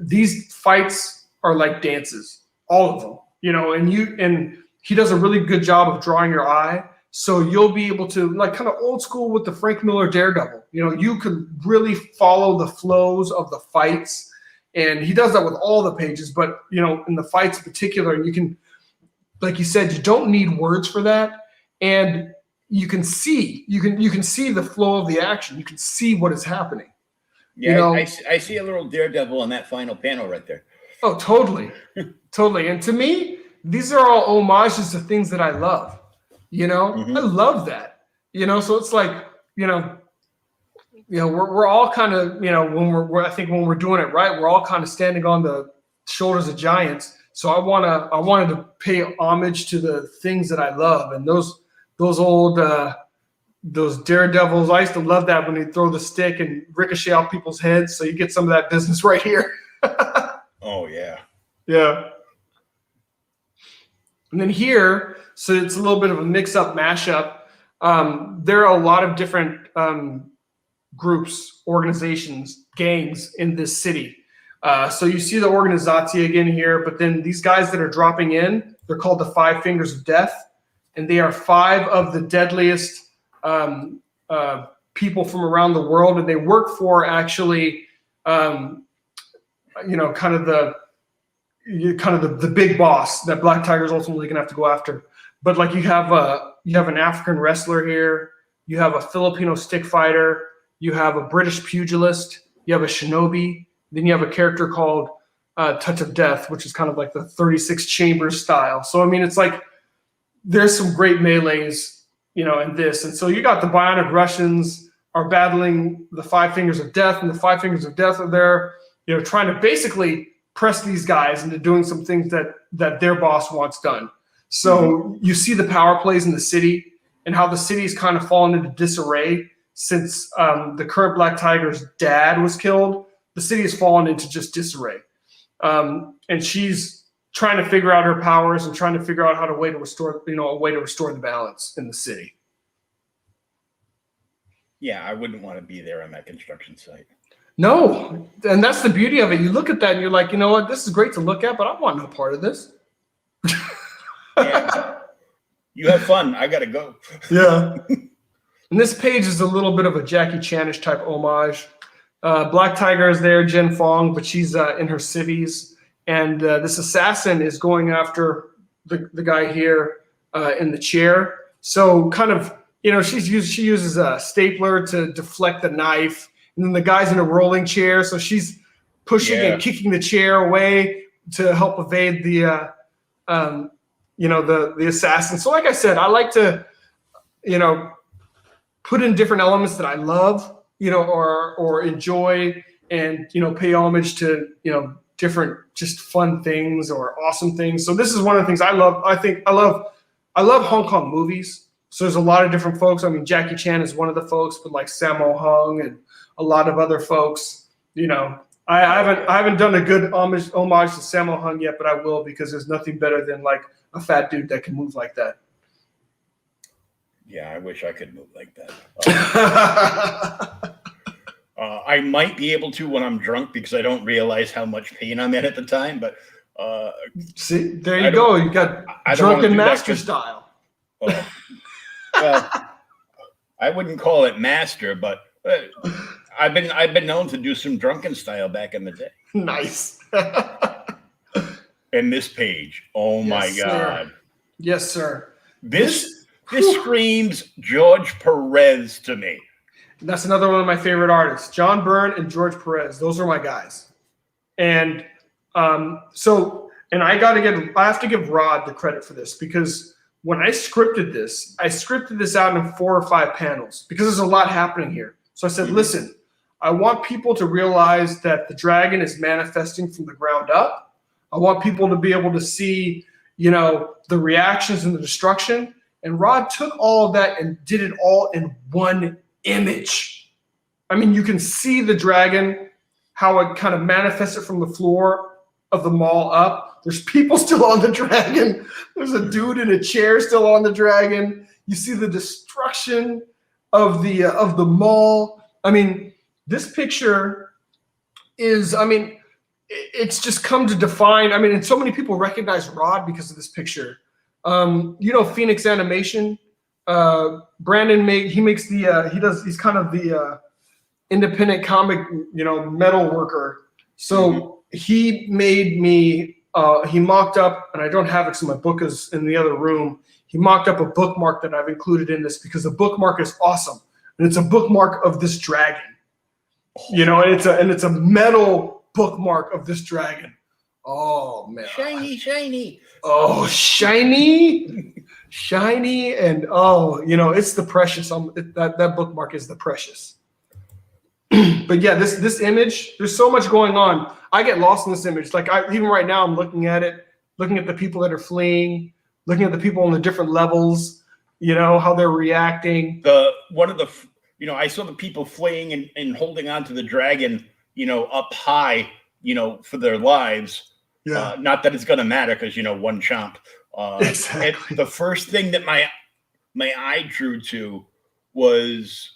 these fights are like dances, all of them, and he does a really good job of drawing your eye. So you'll be able to, like, kind of old school with the Frank Miller Daredevil, you can really follow the flows of the fights. And he does that with all the pages, but in the fights in particular, you can, like you said, you don't need words for that, and you can see the flow of the action. You can see what is happening. Yeah, I see a little Daredevil in that final panel right there. Oh, totally, totally. And to me, these are all homages to things that I love. I love that. So it's like we're all kind of when we're doing it right, we're all kind of standing on the shoulders of giants. So I wanted to pay homage to the things that I love, and those old those Daredevils. I used to love that when they throw the stick and ricochet off people's heads. So you get some of that business right here. Oh yeah, yeah. And then here, so it's a little bit of a mix-up, mashup. There are a lot of different groups, organizations, gangs in this city. So you see the Organizacja again here, but then these guys that are dropping in, they're called the Five Fingers of Death, and they are 5 of the deadliest people from around the world, and they work for actually, kind of the big boss that Black Tiger is ultimately going to have to go after. But like you have an African wrestler here, you have a Filipino stick fighter, you have a British pugilist, you have a shinobi. Then you have a character called Touch of Death, which is kind of like the 36 Chambers style. So, I mean, it's like there's some great melees, in this. And so you got the Bionic Russians are battling the Five Fingers of Death, and the Five Fingers of Death are there, trying to basically press these guys into doing some things that their boss wants done. So you see the power plays in the city and how the city's kind of fallen into disarray since the current Black Tiger's dad was killed. The city has fallen into just disarray. And she's trying to figure out her powers and trying to figure out a way to restore the balance in the city. Yeah, I wouldn't want to be there on that construction site. No, and that's the beauty of it. You look at that and you're like, you know what, this is great to look at, but I want no part of this. Yeah. You have fun. I got to go. Yeah. And this page is a little bit of a Jackie Chanish type homage. Black Tiger is there, Jen Fong, but she's in her civvies. And this assassin is going after the guy here in the chair. So kind of, she uses a stapler to deflect the knife. and then the guy's in a rolling chair, so she's pushing and kicking the chair away to help evade the the assassin. So like I said, I like to put in different elements that I love, or enjoy, and pay homage to different just fun things or awesome things. So this is one of the things I love. I love Hong Kong movies. So there's a lot of different folks. I mean, Jackie Chan is one of the folks, but like Sammo Hung and a lot of other folks. I haven't done a good homage to Sammo Hung yet, but I will, because there's nothing better than like a fat dude that can move like that. Yeah, I wish I could move like that. I might be able to when I'm drunk, because I don't realize how much pain I'm in at the time. But see, there you go. You got drunken master style. Well, I wouldn't call it master, but I've been known to do some drunken style back in the day. Nice. And this page, oh my God! Sir. Yes, sir. This screams George Perez to me. That's another one of my favorite artists, John Byrne and George Perez. Those are my guys. And I have to give Rod the credit for this, because when I scripted this out in 4 or 5 panels, because there's a lot happening here. So I said, listen, I want people to realize that the dragon is manifesting from the ground up. I want people to be able to see, the reactions and the destruction. And Rod took all of that and did it all in one image. I mean, you can see the dragon, how it kind of manifested from the floor of the mall up. There's people still on the dragon. There's a dude in a chair still on the dragon. You see the destruction of the mall. I mean, this picture is, it's just come to define. And so many people recognize Rod because of this picture. Phoenix Animation. Brandon he's kind of the independent comic, metal worker. So he made me. He mocked up, and I don't have it because my book is in the other room. He mocked up a bookmark that I've included in this, because the bookmark is awesome, and it's a bookmark of this dragon. And it's a metal bookmark of this dragon. Oh man, shiny. Oh, shiny, and it's the precious. That bookmark is the precious. But yeah, this image, there's so much going on. I get lost in this image. Like even right now, I'm looking at it, looking at the people that are fleeing, looking at the people on the different levels, how they're reacting. I saw the people fleeing and holding on to the dragon, up high, for their lives. Yeah. Not that it's going to matter, because, one chomp. Exactly. The first thing that my eye drew to was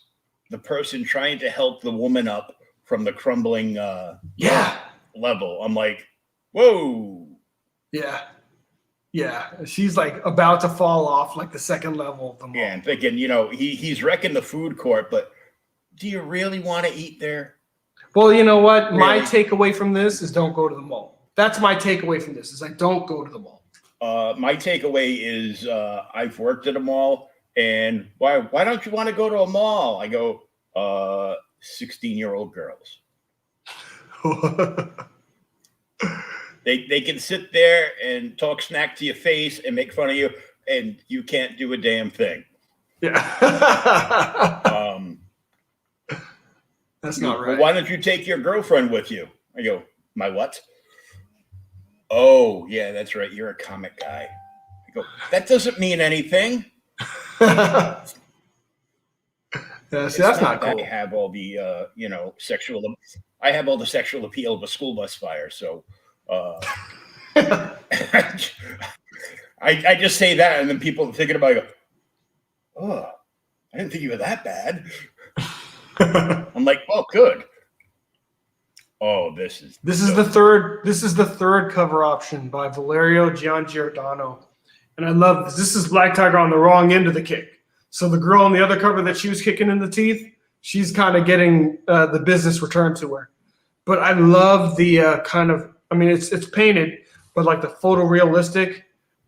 the person trying to help the woman up from the crumbling level. I'm like, whoa. Yeah. She's like about to fall off like the second level of the mall. Yeah, and thinking, he's wrecking the food court, but do you really want to eat there? Well, you know what? Really? My takeaway from this is don't go to the mall. That's my takeaway from this, is like, don't go to the mall. My takeaway is I've worked at a mall, and why don't you want to go to a mall? I go, 16-year-old girls. They can sit there and talk smack to your face and make fun of you, and you can't do a damn thing. Yeah. That's not right. Well, why don't you take your girlfriend with you? I go, my what? Oh, yeah, that's right. You're a comic guy. I go, that doesn't mean anything. Yeah, see, that's not cool. I have all the, I have all the sexual appeal of a school bus fire. So I just say that, and then people thinking about it go, oh, I didn't think you were that bad. I'm like, oh, good. Oh, this is the third cover option by Valerio Giangiordano. And I love this. This is Black Tiger on the wrong end of the kick. So the girl on the other cover that she was kicking in the teeth, she's kind of getting the business returned to her. But I love the kind of, it's painted, but like the photorealistic,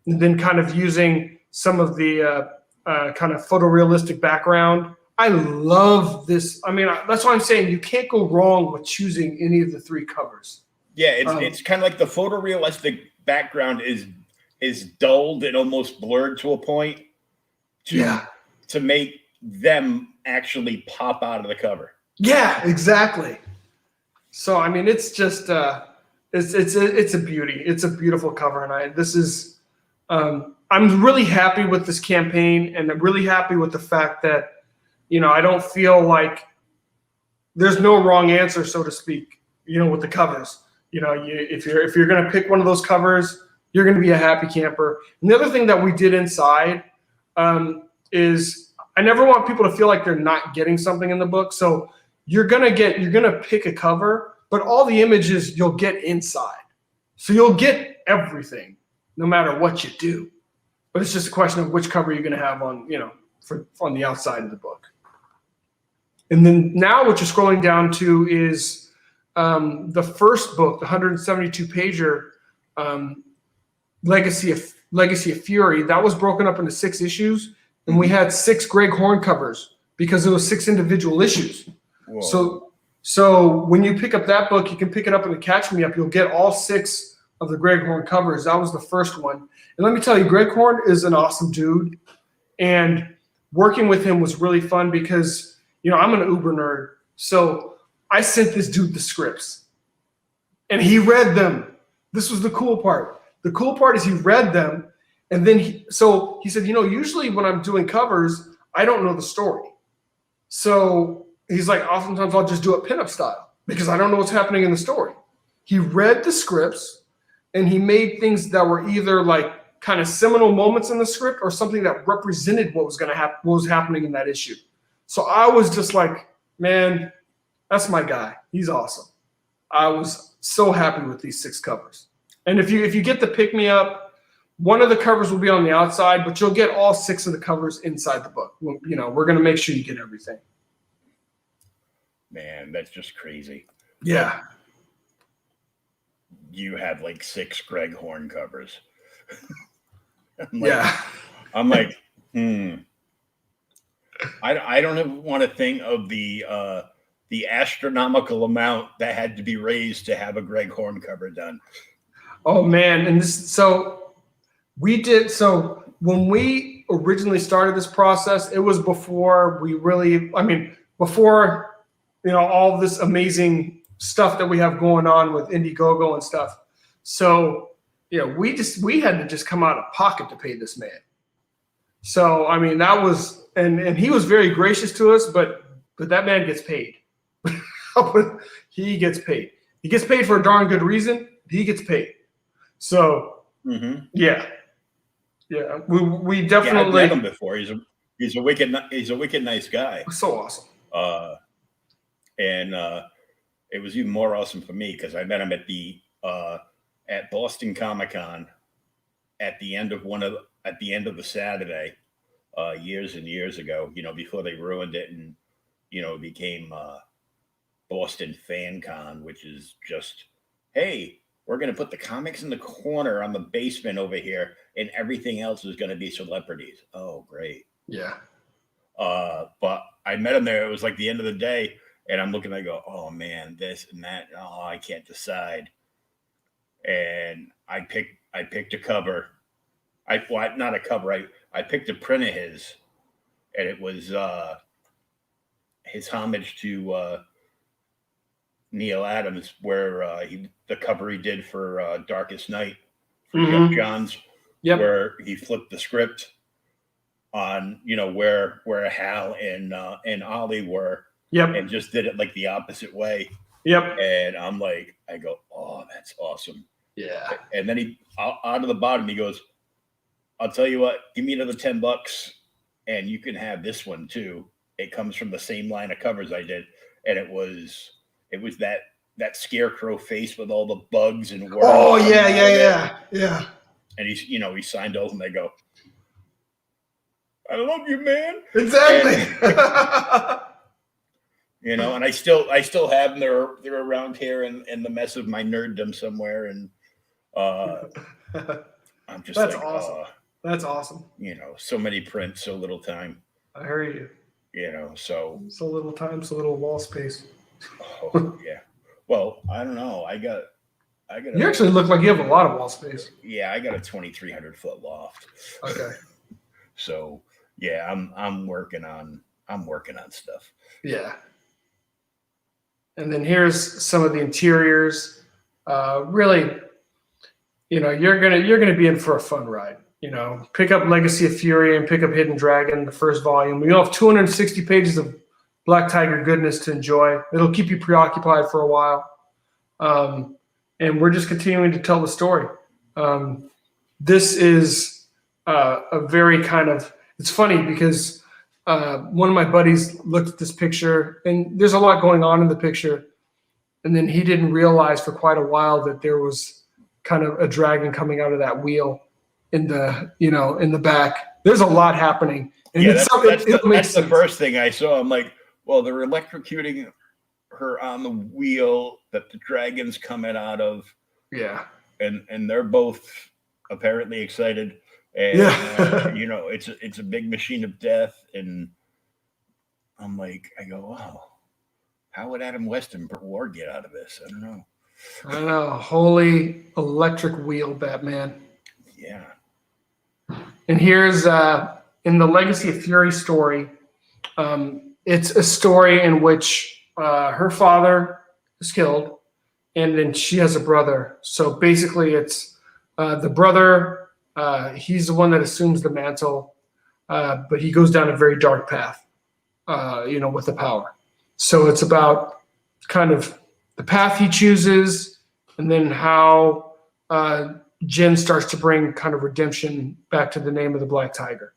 and then kind of using some of the kind of photorealistic background I love this. I mean, that's why I'm saying you can't go wrong with choosing any of the 3 covers. Yeah, it's kind of like the photorealistic background is dulled and almost blurred to a point to make them actually pop out of the cover. Yeah, exactly. So I mean, it's just it's a beauty. It's a beautiful cover, and I'm really happy with this campaign, and I'm really happy with the fact that I don't feel like there's no wrong answer, so to speak. With the covers, if you're gonna pick one of those covers, you're gonna be a happy camper. And the other thing that we did inside is I never want people to feel like they're not getting something in the book. So you're gonna pick a cover, but all the images you'll get inside. So you'll get everything, no matter what you do. But it's just a question of which cover you're gonna have on the outside of the book. And then now what you're scrolling down to is the first book, the 172 pager, Legacy of Fury. That was broken up into 6 issues, and we had 6 Greg Horn covers because it was 6 individual issues. Whoa. So when you pick up that book, you can pick it up in the Catch Me Up. You'll get all 6 of the Greg Horn covers. That was the first one. And let me tell you, Greg Horn is an awesome dude, and working with him was really fun because I'm an Uber nerd. So I sent this dude the scripts, and he read them. This was the cool part. The cool part is he read them, and then he said, usually when I'm doing covers, I don't know the story. So he's like, oftentimes I'll just do it pinup style because I don't know what's happening in the story. He read the scripts, and he made things that were either like kind of seminal moments in the script or something that represented what was going to happen, what was happening in that issue. So I was just like, man, that's my guy. He's awesome. I was so happy with these 6 covers. And if you get the pick me up, one of the covers will be on the outside, but you'll get all 6 of the covers inside the book. We're going to make sure you get everything. Man, that's just crazy. Yeah. You have like 6 Greg Horn covers. I'm like, I don't even want to think of the astronomical amount that had to be raised to have a Greg Horn cover done. Oh man, and when we originally started this process, it was before before all this amazing stuff that we have going on with Indiegogo and stuff. So we had to just come out of pocket to pay this man. So I mean that was and he was very gracious to us, but that man gets paid. He gets paid. He gets paid for a darn good reason. He gets paid. So yeah, we definitely. I've met him before. He's a wicked nice guy. So awesome. And it was even more awesome for me because I met him at Boston Comic-Con at the end of the Saturday years and years ago. Before they ruined it and it became Boston Fan Con, which is just, hey, we're going to put the comics in the corner on the basement over here, and everything else is going to be celebrities. Oh, great. Yeah. But I met him there. It was like the end of the day, and I'm looking, I go, oh, man, this and that. Oh, I can't decide. And I picked a cover. Not a cover. I picked a print of his, and it was his homage to Neil Adams, where the cover he did for Darkest Night for Jeff Johns, where he flipped the script on where Hal and Ollie were, and just did it like the opposite way. And I'm like, I go, oh, that's awesome. Yeah. And then he out of the bottom he goes, I'll tell you what, give me another $10 and you can have this one too. It comes from the same line of covers I did, and it was that scarecrow face with all the bugs and worms. Oh yeah. And he signed off, and they go, I love you, man. Exactly. And I still have them. They're around here in the mess of my nerddom somewhere, and I'm just that's awesome. That's awesome. So many prints, so little time. I hear you. So So little time, so little wall space. oh, yeah. Well, I don't know. I got. You actually look like you have a lot of wall space. Yeah, I got a 2,300 foot loft. Okay. So yeah, I'm working on stuff. Yeah. And then here's some of the interiors. Really, you're gonna be in for a fun ride. Pick up Legacy of Fury and pick up Hidden Dragon, the first volume. You'll have 260 pages of Black Tiger goodness to enjoy. It'll keep you preoccupied for a while. And we're just continuing to tell the story. This is a very kind of, it's funny because one of my buddies looked at this picture, and there's a lot going on in the picture. And then he didn't realize for quite a while that there was kind of a dragon coming out of that wheel in the back. There's a lot happening. And yeah, that's the first thing I saw. I'm like, well, they're electrocuting her on the wheel that the dragon's coming out of. Yeah. And they're both apparently excited. And it's a big machine of death. And I'm like, I go, wow, how would Adam West and Burt Ward get out of this? I don't know. Holy electric wheel, Batman. Yeah. And here's in the Legacy of Fury story, it's a story in which her father is killed, and then she has a brother. So basically, it's the brother. He's the one that assumes the mantle, but he goes down a very dark path, with the power. So it's about kind of the path he chooses, and then how Jin starts to bring kind of redemption back to the name of the Black Tiger.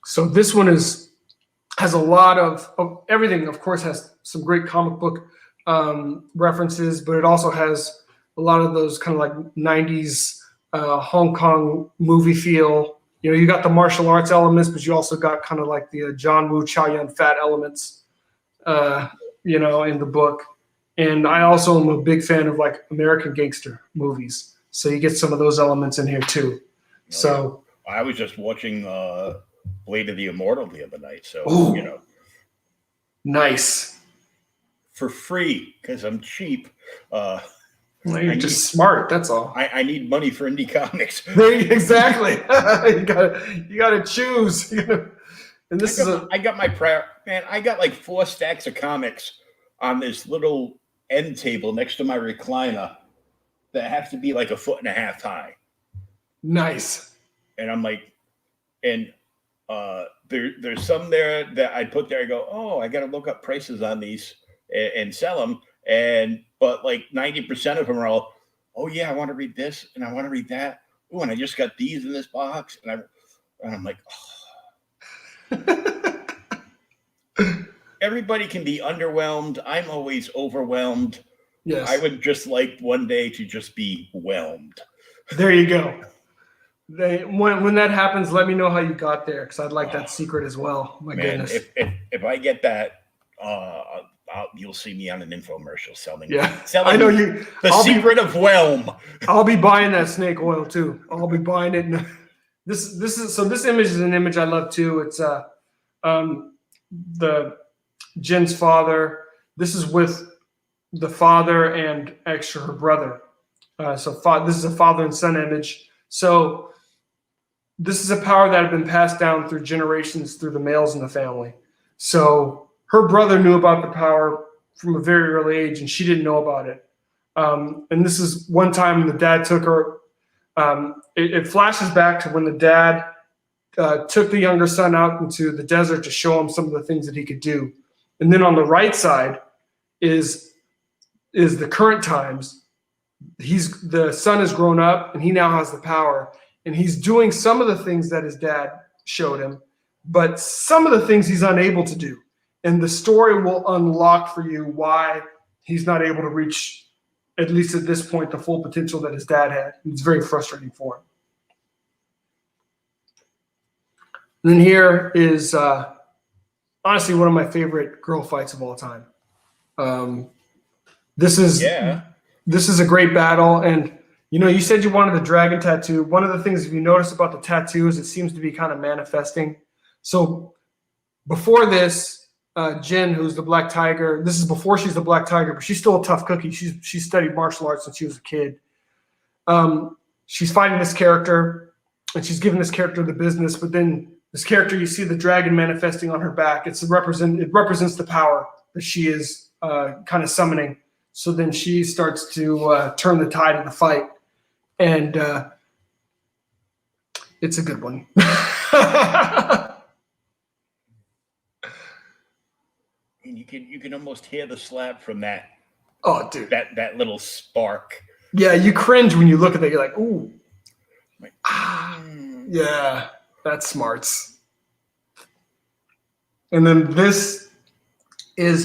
So this one has a lot of everything. Of course, has some great comic book references, but it also has a lot of those kind of like 90s Hong Kong movie feel. You got the martial arts elements, but you also got kind of like the John Woo, Chow Yun Fat elements, in the book. And I also am a big fan of like American gangster movies. So you get some of those elements in here too. So I was just watching Blade of the Immortal the other night. So, ooh, nice. For free, because I'm cheap. You're just smart. That's all. I need money for indie comics. Exactly. you gotta choose. And this I got my prayer, man. I got like 4 stacks of comics on this little end table next to my recliner that have to be like 1.5 foot high. Nice. And I'm like, and there's some there that I put there. I go, oh, I got to look up prices on these and sell them. But like 90% of them are all, oh yeah, I want to read this and I want to read that. Oh, and I just got these in this box, and I'm like, oh. Everybody can be underwhelmed. I'm always overwhelmed. Yes. I would just like one day to just be whelmed. There you go. When that happens, let me know how you got there, because I'd like that secret as well. My goodness. If I get that, you'll see me on an infomercial selling. Yeah, selling I know you. The secret of whelm. I'll be buying that snake oil too. I'll be buying it. This image is an image I love too. It's the Jin's father. This is with the father and actually her brother. This is a father and son image. So this is a power that had been passed down through generations through the males in the family. So her brother knew about the power from a very early age, and she didn't know about it. And this is one time the dad took her. It flashes back to when the dad took the younger son out into the desert to show him some of the things that he could do. And then on the right side is the current times. The son has grown up, and he now has the power, and he's doing some of the things that his dad showed him, but some of the things he's unable to do. And the story will unlock for you why he's not able to reach, at least at this point, the full potential that his dad had. It's very frustrating for him. And then here is honestly one of my favorite girl fights of all time. This is a great battle. And, you said you wanted the dragon tattoo. One of the things, if you notice about the tattoo, is it seems to be kind of manifesting. So before this, Jen, who's the Black Tiger, this is before she's the Black Tiger, but she's still a tough cookie. She studied martial arts since she was a kid. She's fighting this character, and she's giving this character the business, but then this character, you see the dragon manifesting on her back. It represents the power that she is kind of summoning. So then she starts to turn the tide of the fight, and it's a good one. And you can almost hear the slap from that. Oh, dude, that little spark. Yeah, you cringe when you look at that. You're like, ooh, Like, yeah, that's smarts. And then this is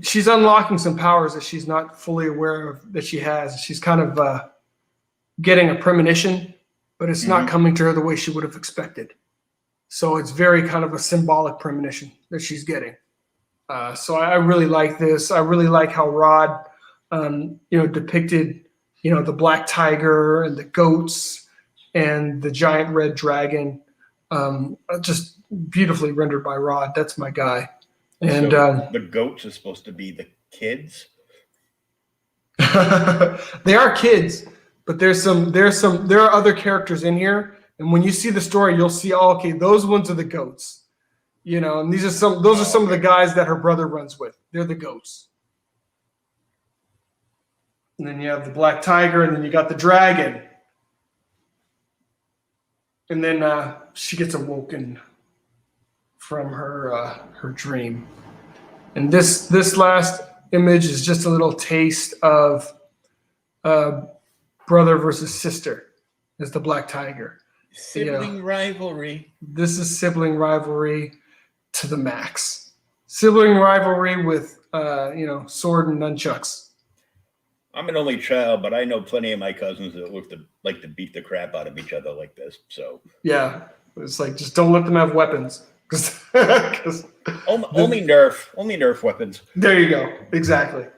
she's unlocking some powers that she's not fully aware of that she has. She's kind of getting a premonition, but it's not coming to her the way she would have expected. So it's very kind of a symbolic premonition that she's getting. So I really like this. I really like how Rod, depicted, the black tiger and the goats and the giant red dragon. Just beautifully rendered by Rod. That's my guy. And so the goats are supposed to be the kids. They are kids, but there are other characters in here. And when you see the story, you'll see, okay, those ones are the goats, and those are some of the guys that her brother runs with. They're the goats. And then you have the black tiger, and then you got the dragon. And then she gets awoken from her dream. And this last image is just a little taste of brother versus sister as the black tiger. Sibling rivalry. This is sibling rivalry to the max. Sibling rivalry with sword and nunchucks. I'm an only child, but I know plenty of my cousins that like to beat the crap out of each other like this. So yeah, it's like, just don't let them have weapons. Only Nerf weapons. There you go. Exactly.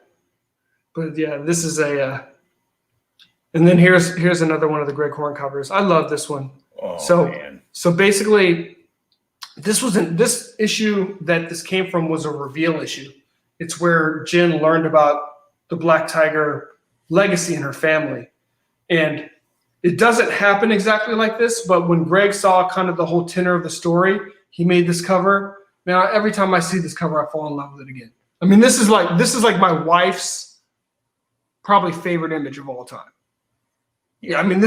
But yeah, this is and then here's another one of the Greg Horn covers. I love this one. Oh, man. So basically, this issue that this came from was a reveal issue. It's where Jen learned about the Black Tiger legacy in her family. And it doesn't happen exactly like this, but when Greg saw kind of the whole tenor of the story, he made this cover. Now, every time I see this cover, I fall in love with it again. I mean, this is like my wife's probably favorite image of all time. Yeah, I mean,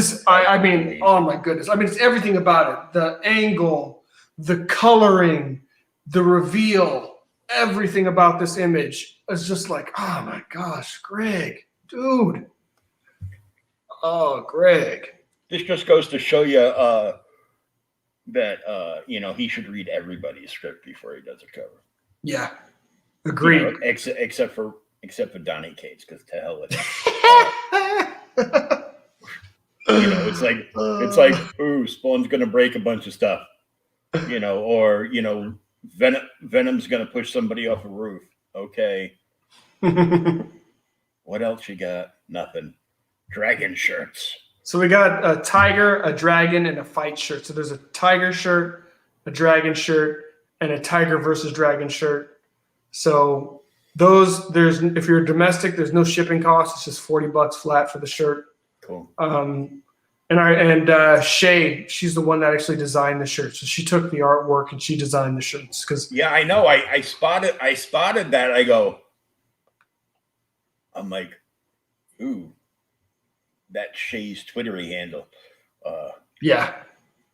oh my goodness. I mean, it's everything about it. The angle, the coloring, the reveal, everything about this image is just like, oh my gosh, Greg, dude. Oh, Greg. This just goes to show you that he should read everybody's script before he does a cover. Yeah, agreed. Except for Donny Cates, because to hell with it. It's like, ooh, Spawn's gonna break a bunch of stuff, or Venom's gonna push somebody off a roof. Okay. What else you got? Nothing. Dragon shirts. So we got a tiger, a dragon, and a fight shirt. So there's a tiger shirt, a dragon shirt, and a tiger versus dragon shirt. So if you're domestic, there's no shipping cost. It's just $40 flat for the shirt. Cool. And Shay, she's the one that actually designed the shirt. So she took the artwork and she designed the shirts. Yeah, I know. I spotted that. I'm like, ooh, that's Shay's Twittery handle. Yeah.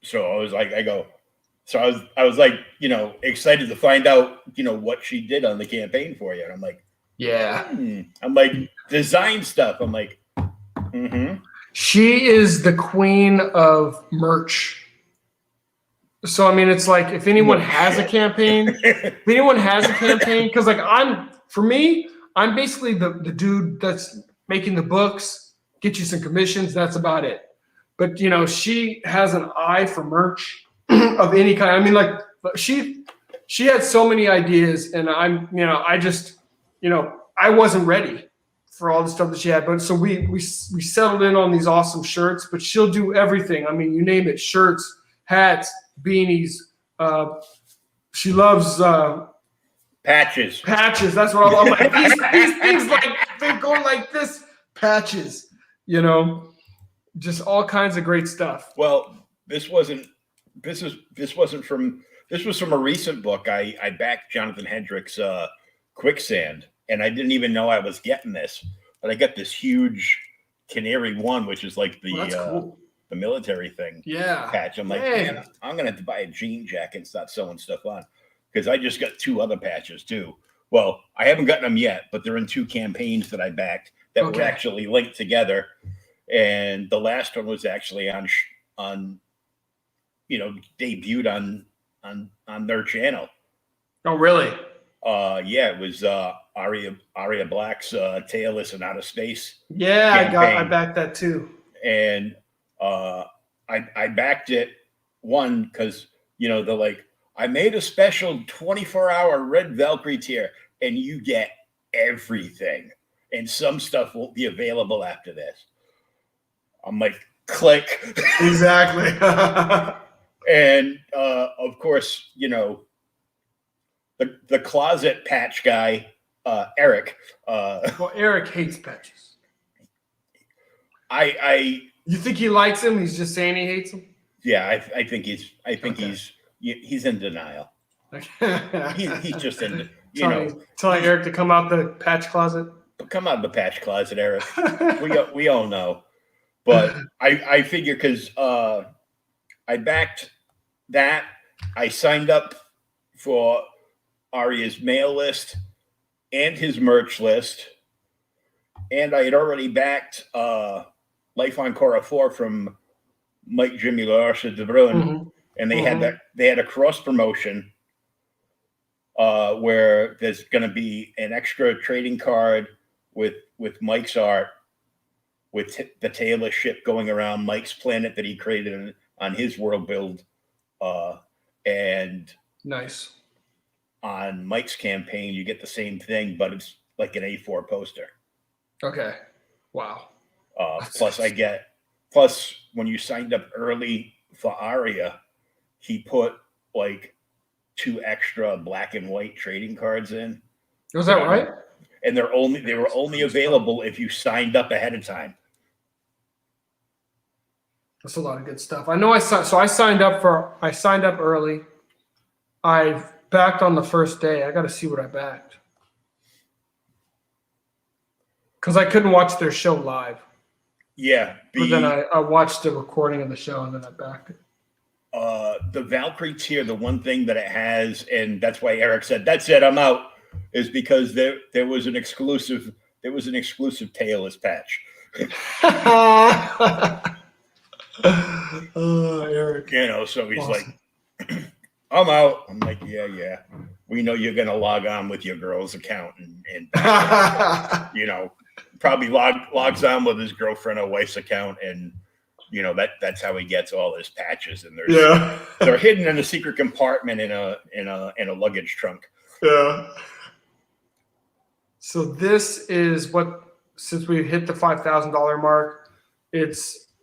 So I was like, I was like, excited to find out, what she did on the campaign for you. And I'm like, yeah. I'm like, design stuff. I'm like, She is the queen of merch. So, I mean, it's like, if anyone has a campaign, because like I'm basically the dude that's making the books, get you some commissions. That's about it. But, she has an eye for merch of any kind. I mean, like she had so many ideas, and I wasn't ready for all the stuff that she had. But so we settled in on these awesome shirts, but she'll do everything. I mean, you name it, shirts, hats, beanies, She loves Patches. patches. That's what I'm like. These things like they go like this. Patches. Just all kinds of great stuff. Well, this was from a recent book. I backed Jonathan Hendricks' Quicksand, and I didn't even know I was getting this, but I got this huge Canary 1, which is like That's cool. the military thing. Yeah. Patch. I'm like, man, I'm gonna have to buy a jean jacket and start sewing stuff on, because I just got 2 other patches too. Well, I haven't gotten them yet, but they're in 2 campaigns that I backed that were actually linked together. And the last one was actually on debuted on their channel. Oh, really? Yeah, it was Aria Black's Tailless and Out of Space. Yeah, I backed that too. And I backed it because they're like, I made a special 24-hour red Valkyrie tier, and you get everything, and some stuff won't be available after this. I'm like, click. Exactly. And of course, the closet patch guy, Eric. Well, Eric hates patches. You think he likes him? He's just saying he hates him. Yeah, I think he's in denial. He's just in. Telling Eric to come out the patch closet. Come out of the patch closet, Eric. we all know. But I figure because I backed that, I signed up for Aria's mail list and his merch list, and I had already backed Life on Korra 4 from Mike Jimmy Larsa de Bruin, and they had a cross promotion where there's going to be an extra trading card with Mike's art, with the Taylor ship going around Mike's planet that he created on his world build. And nice. On Mike's campaign, you get the same thing, but it's like an A4 poster. Okay. Wow. Plus when you signed up early for Aria, he put like 2 extra black and white trading cards in. Was that right? And they were only available if you signed up ahead of time. That's a lot of good stuff. I know I signed up early. I backed on the first day. I got to see what I backed. Because I couldn't watch their show live. Yeah. But then I watched the recording of the show and then I backed it. The Valkyrie tier, the one thing that it has, and that's why Eric said, that's it, I'm out, is because there was an exclusive tailless patch. Eric. So he's awesome. Like, I'm out. I'm like, yeah. We know you're gonna log on with your girl's account and probably logs on with his girlfriend or wife's account, and that's how he gets all his patches. And they're hidden in a secret compartment in a luggage trunk. Yeah. So this is since we hit the $5,000 mark,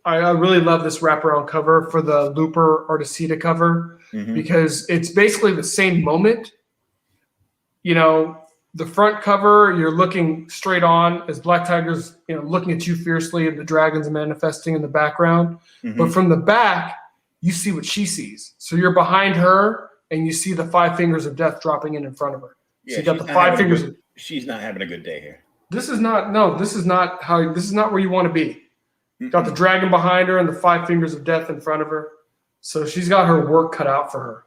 I really love this wraparound cover for the Looper Artisita cover, because it's basically the same moment. The front cover, you're looking straight on as Black Tiger's, looking at you fiercely, and the dragons manifesting in the background. But from the back, you see what she sees. So you're behind her, and you see the 5 fingers of death dropping in front of her. Yeah, so you got the 5 fingers. She's not having a good day here. This is not where you want to be. Got the dragon behind her and the 5 fingers of death in front of her. So she's got her work cut out for her.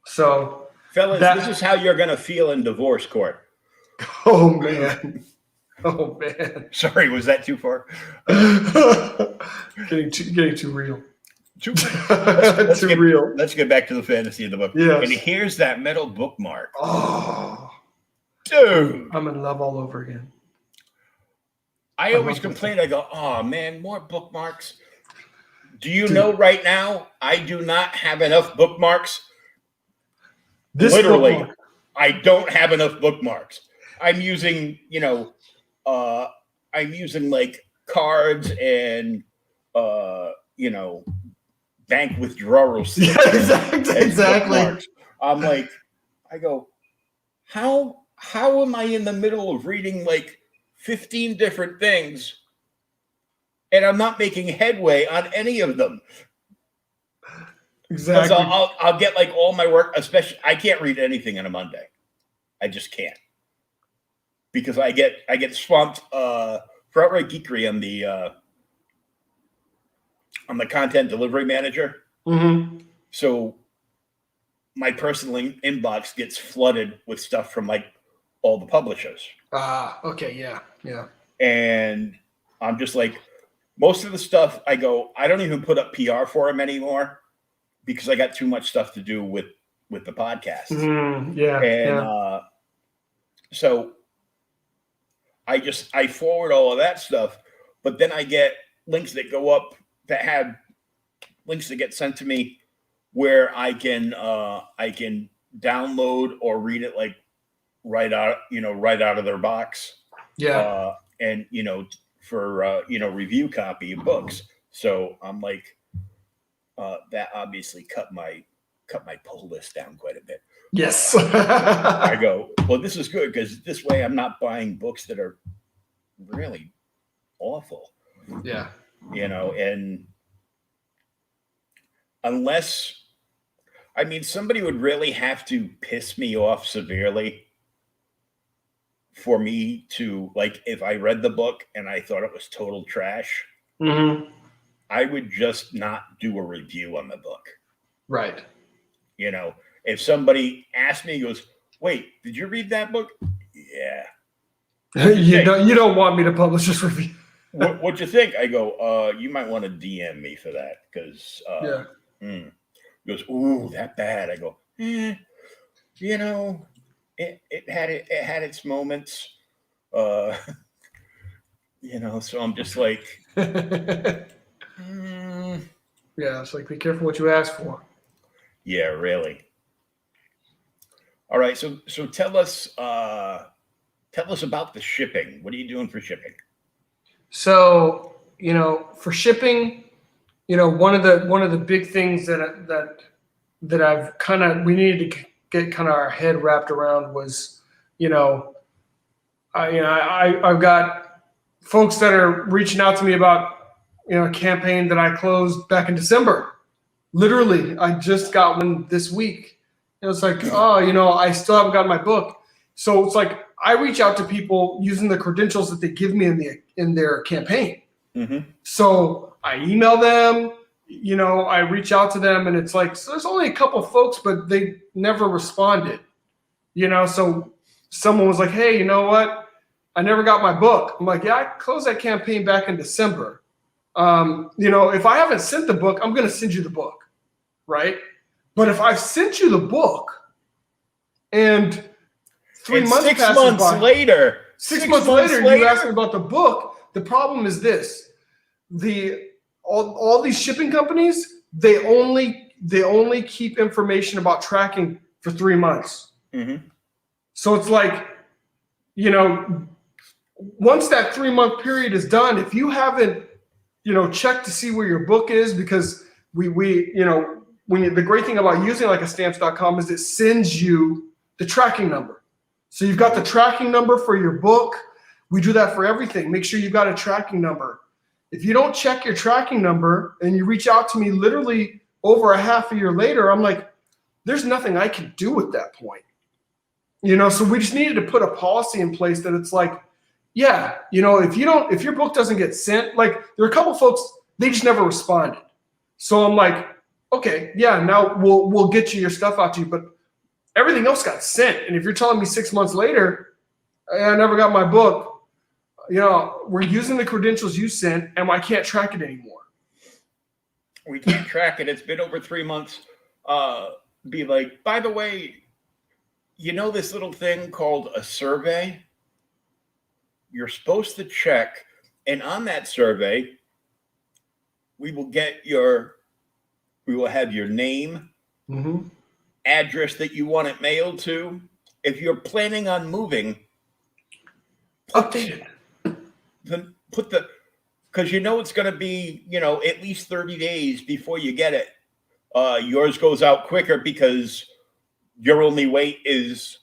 So, fellas, this is how you're going to feel in divorce court. Oh, man. Sorry, was that too far? Getting too real. Let's get back to the fantasy of the book. Yes. And here's that metal bookmark. Oh. Dude. I'm in love all over again. I always complain. I go, oh, man, more bookmarks. Do you know right now, I do not have enough bookmarks? Literally, bookmark. I don't have enough bookmarks. I'm using, like cards and, bank withdrawals. Yeah, exactly. I'm like, I go, how am I in the middle of reading like 15 different things and I'm not making headway on any of them? Because Exactly. I'll get like all my work, especially I can't read anything on a Monday. I just can't. Because I get swamped for Outright Geekery. I'm the content delivery manager. Mm-hmm. So my personal inbox gets flooded with stuff from like all the publishers. Okay, yeah. And I'm just like, most of the stuff I don't even put up PR for them anymore because I got too much stuff to do with the podcast. So I forward all of that stuff, but then I get links that go up that have links that get sent to me where I can download or read it like right out of their box. Yeah. And for review copy of books. So I'm like, that obviously cut my pull list down quite a bit. Yes. I go, well, this is good because this way I'm not buying books that are really awful. Yeah. And unless, somebody would really have to piss me off severely for me to, like, if I read the book and I thought it was total trash, mm-hmm. I would just not do a review on the book. Right. If somebody asked me, goes, wait, did you read that book? Yeah. You don't want me to publish this review. What'd you think? I go, you might want to DM me for that because He goes, ooh, that bad. I go, it had its moments. So I'm just like, Yeah, it's like, be careful what you ask for. Yeah, really. All right, so tell us about the shipping. What are you doing for shipping? So, for shipping, one of the big things that I've we needed to get kind of our head wrapped around was, I've got folks that are reaching out to me about, a campaign that I closed back in December. Literally, I just got one this week. It was like, I still haven't gotten my book. So it's like I reach out to people using the credentials that they give me in their campaign. Mm-hmm. So I email them, I reach out to them, and it's like, so there's only a couple folks, but they never responded. So someone was like, hey, you know what? I never got my book. I'm like, yeah, I closed that campaign back in December. If I haven't sent the book, I'm going to send you the book, right? But if I've sent you the book and 3 months 6 passes months by, later, 6 months later, you ask me about the book. The problem is this: all these shipping companies, they only keep information about tracking for 3 months. Mm-hmm. So it's like, once that 3 month period is done, if you haven't, checked to see where your book is, because the great thing about using like a stamps.com is it sends you the tracking number. So you've got the tracking number for your book. We do that for everything. Make sure you've got a tracking number. If you don't check your tracking number and you reach out to me literally over a half a year later, I'm like, there's nothing I can do at that point. So we just needed to put a policy in place that it's like, yeah, if your book doesn't get sent, like there are a couple folks, they just never responded. So I'm like, okay, yeah, now we'll get you your stuff out to you, but everything else got sent. And if you're telling me 6 months later, I never got my book, we're using the credentials you sent and I can't track it anymore. We can't track it. It's been over 3 months. Be like, by the way, this little thing called a survey? You're supposed to check, and on that survey, we will have your name, mm-hmm. address that you want it mailed to. If you're planning on moving, update it. Then because it's going to be, at least 30 days before you get it. yours goes out quicker because your only wait is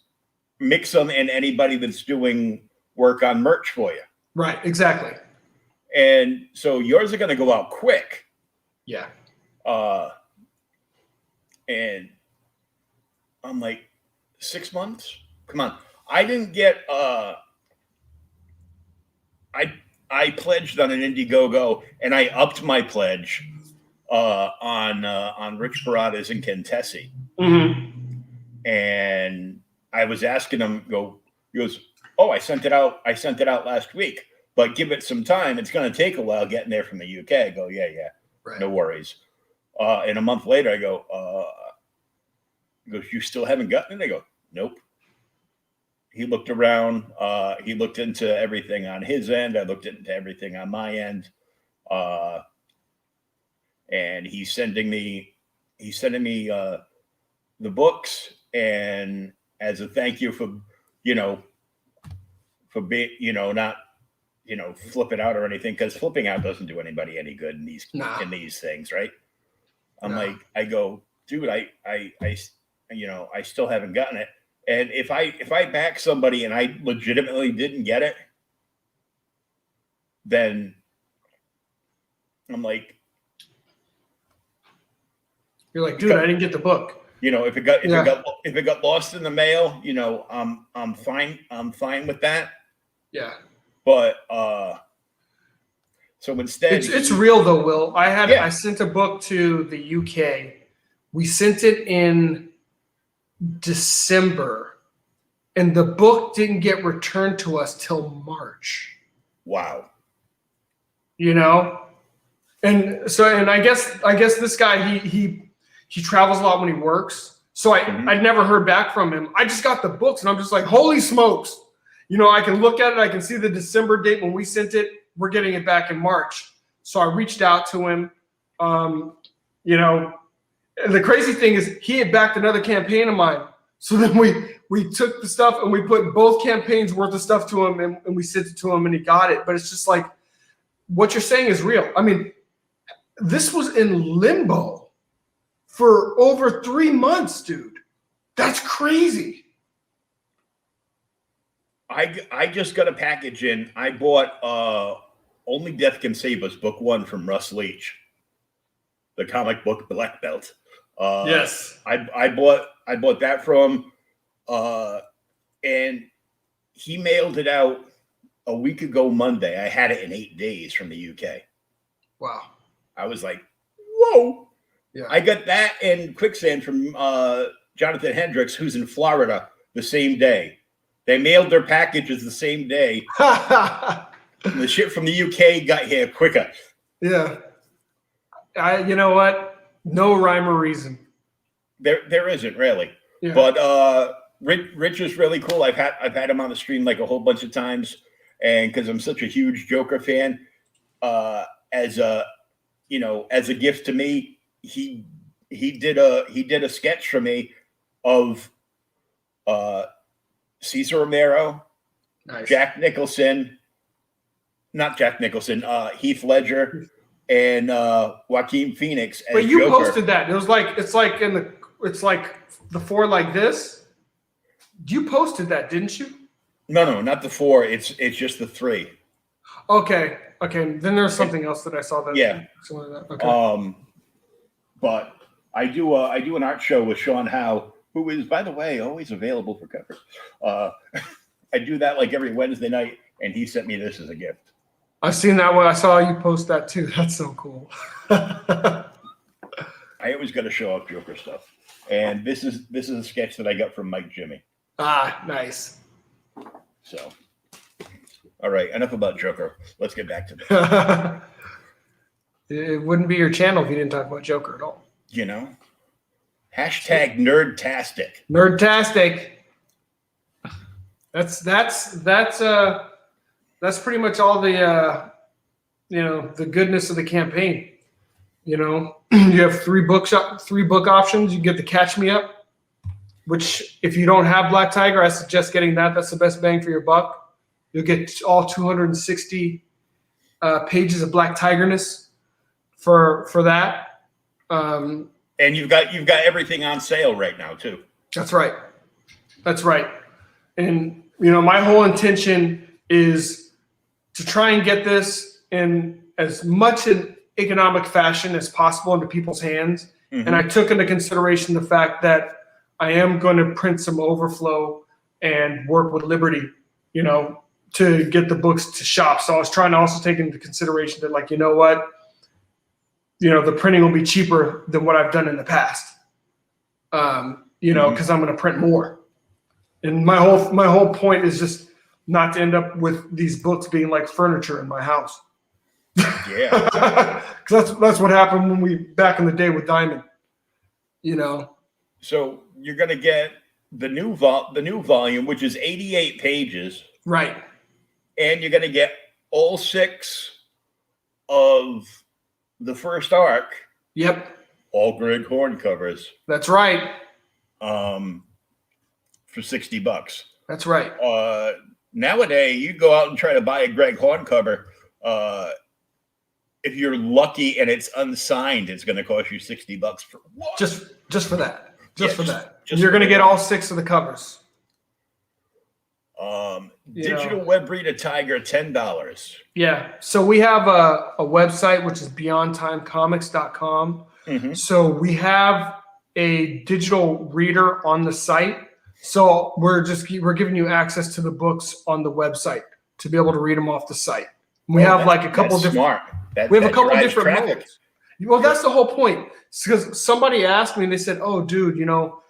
Mixum and anybody that's doing work on merch for you. Right, exactly. And so yours are going to go out quick. Yeah. And I'm like, 6 months? Come on. I didn't get I pledged on an Indiegogo, and I upped my pledge on Rich Parada's in Kentesi. Mm-hmm. And I was asking him, he goes, oh, I sent it out last week, but give it some time. It's going to take a while getting there from the UK. I go, yeah, right. No worries. And a month later, I go, he goes, you still haven't gotten it? I go, nope. He looked around. He looked into everything on his end. I looked into everything on my end. And he's sending me the books, and as a thank you for being, not, flipping out or anything, because flipping out doesn't do anybody any good in these things, right? I'm like, I go, dude, I still haven't gotten it. And if I back somebody and I legitimately didn't get it, then I'm like, you're like, dude, I didn't get the book. If it got lost in the mail, I'm fine. I'm fine with that. Yeah. But so instead, it's real though, Will. I sent a book to the UK. We sent it in December, and the book didn't get returned to us till March. Wow. And so, and I guess this guy, he travels a lot when he works. So I'd never heard back from him. I just got the books, and I'm just like, holy smokes. I can look at it. I can see the December date when we sent it. We're getting it back in March. So I reached out to him. And the crazy thing is he had backed another campaign of mine. So then we took the stuff and we put both campaigns worth of stuff to him, and we sent it to him, and he got it. But it's just like, what you're saying is real. I mean, this was in limbo for over 3 months, dude. That's crazy. I just got a package in. I bought Only Death Can Save Us, book 1 from Russ Leach, the comic book Black Belt. Yes. I bought that from and he mailed it out a week ago Monday. I had it in 8 days from the UK. Wow. I was like, whoa. Yeah. I got that and Quicksand from Jonathan Hendricks, who's in Florida, the same day. They mailed their packages the same day. The shit from the UK got here quicker. Yeah. You know what? No rhyme or reason. There isn't really. Yeah. But Rich is really cool. I've had him on the stream like a whole bunch of times, and because I'm such a huge Joker fan, as a gift to me, he did a sketch for me of Cesar Romero, nice. Heath Ledger, and Joaquin Phoenix as But you Joker. posted that. It's like the 4 like this. You posted that, didn't you? No, not the 4. It's just the 3. Okay. Then there's something else that I saw that. Yeah. Something like that. Okay. But I do an art show with Sean Howe, who is, by the way, always available for covers. I do that like every Wednesday night, and he sent me this as a gift. I've seen that one. I saw you post that too. That's so cool. I always got to show up Joker stuff, and this is a sketch that I got from Mike Jimmy. Ah, nice. So, all right, enough about Joker. Let's get back to this. It wouldn't be your channel if you didn't talk about Joker at all. Hashtag nerdtastic. Nerdtastic. That's pretty much all the the goodness of the campaign. You have 3 book options. You get the Catch Me Up, which if you don't have Black Tiger, I suggest getting that. That's the best bang for your buck. You'll get all 260 pages of Black Tigerness for that. And you've got everything on sale right now too. That's right. That's right. And my whole intention is to try and get this in as much an economic fashion as possible into people's hands. Mm-hmm. And I took into consideration the fact that I am going to print some overflow and work with Liberty, to get the books to shop. So I was trying to also take into consideration that, like, the printing will be cheaper than what I've done in the past. Because I'm going to print more. And my whole point is just not to end up with these books being like furniture in my house. Yeah. Because that's what happened when we back in the day with Diamond. So you're going to get the new volume, which is 88 pages. Right. And you're going to get all 6 of the first arc. Yep. All Greg Horn covers. That's right. For $60. That's right. Nowadays, you go out and try to buy a Greg Horn cover. If you're lucky and it's unsigned, it's going to cost you $60 for what? Just for that. For that. You're going to get all 6 of the covers. Digital web reader Tiger, $10. Yeah. So we have a website, which is beyondtimecomics.com. Mm-hmm. So we have a digital reader on the site. So we're giving you access to the books on the website to be able to read them off the site. We have like a couple different. Smart. We have a couple different traffic. modes. Well, that's the whole point. Because somebody asked me, and they said, "Oh, dude, are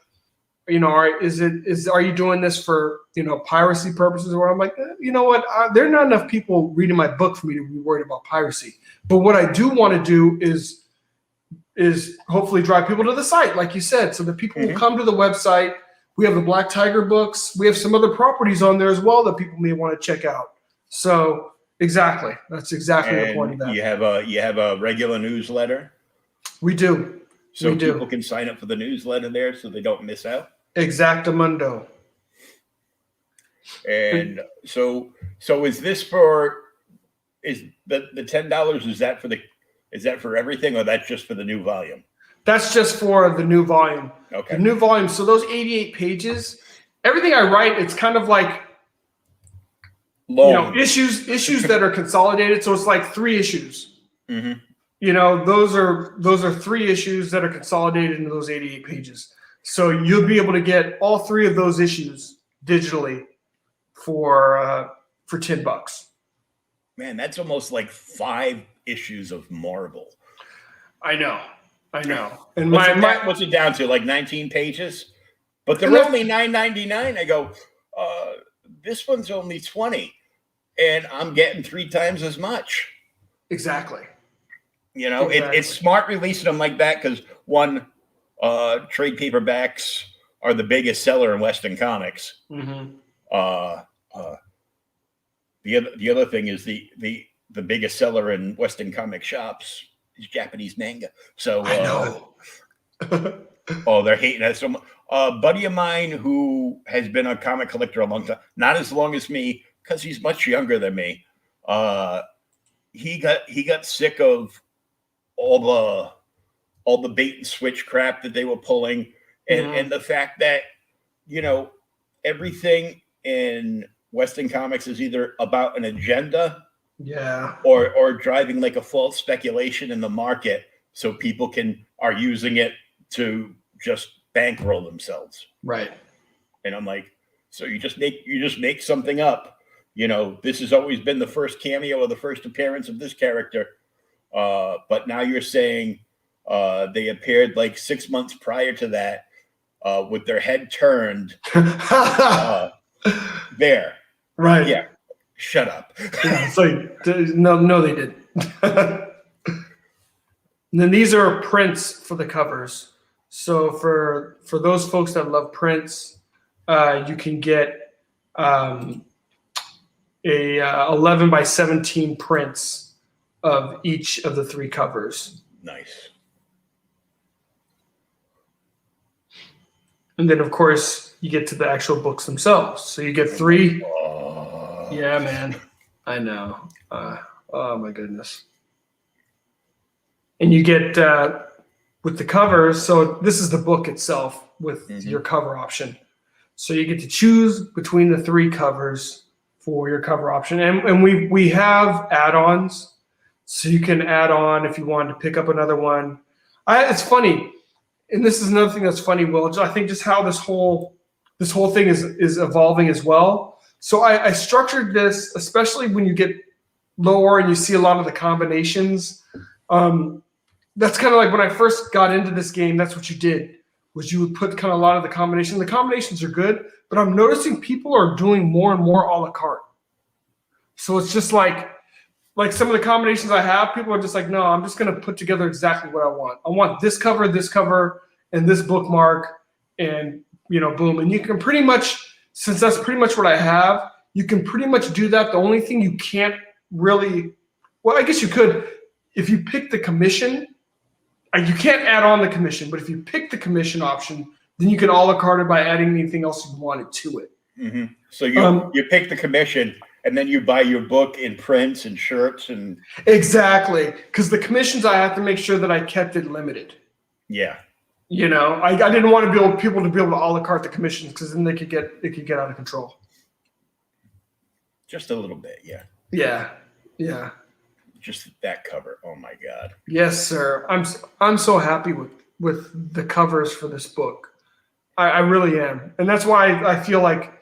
you doing this for piracy purposes?" Or I'm like, you know what? There are not enough people reading my book for me to be worried about piracy. But what I do want to do is hopefully drive people to the site, like you said, so that people will come to the website. We have the Black Tiger books. We have some other properties on there as well that people may want to check out. So exactly, that's exactly the point of that. You have a regular newsletter. We do. So people can sign up for the newsletter there, so they don't miss out. Exactamundo. And so is this for? Is the $10? Is that for everything, or that's just for the new volume? That's just for the new volume. Okay. The new volume. So those 88 pages, everything I write, it's kind of like long issues that are consolidated. So it's like 3 issues. Mm-hmm. Those are 3 issues that are consolidated into those 88 pages. So you'll be able to get all 3 of those issues digitally for $10. Man, that's almost like 5 issues of Marvel. I know. And what's it down to? Like 19 pages? But they're only $9.99. I go, this one's only 20, and I'm getting 3 times as much. Exactly. It's smart releasing them like that because one, trade paperbacks are the biggest seller in Western comics. Mm-hmm. The other thing is the biggest seller in Western comic shops is Japanese manga. So I know. They're hating that so much. A buddy of mine who has been a comic collector a long time, not as long as me, because he's much younger than me. He got sick of all the bait and switch crap that they were pulling, and the fact that everything in Western comics is either about an agenda, or driving like a false speculation in the market, so people are using it to just bankroll themselves. Right. And I'm like, so you just make something up. This has always been the first cameo or the first appearance of this character. But now you're saying they appeared like 6 months prior to that with their head turned there. Right. Yeah. Shut up. It's like, no, they didn't. And then these are prints for the covers. So for those folks that love prints, you can get a 11 by 17 prints of each of the 3 covers. Nice. And then, of course, you get to the actual books themselves. So you get 3. Yeah, man. I know. Oh, my goodness. And you get with the covers. So this is the book itself with your cover option. So you get to choose between the 3 covers for your cover option. And we have add-ons. So you can add on if you wanted to pick up another one. It's funny. And this is another thing that's funny, Will. I think just how this whole thing is evolving as well. So I structured this, especially when you get lower and you see a lot of the combinations. That's kind of like when I first got into this game, that's what you did, was you would put kind of a lot of the combinations. The combinations are good, but I'm noticing people are doing more and more a la carte. So it's just like some of the combinations I have, people are just like, no, I'm just going to put together exactly what I want. I want this cover, and this bookmark, and, boom. And you can pretty much, since that's pretty much what I have, you can pretty much do that. The only thing you can't really, well, I guess you could, if you pick the commission, you can't add on the commission, but if you pick the commission option, then you can a la carte it by adding anything else you wanted to it. Mm-hmm. So you pick the commission, and then you buy your book in prints and shirts and exactly, because the commissions I have to make sure that I kept it limited. Yeah, I didn't want people to be able to a la carte the commissions, because then it could get out of control. Just a little bit, yeah. Yeah. Just that cover. Oh my God. Yes, sir. I'm so happy with the covers for this book. I really am, and that's why I feel like,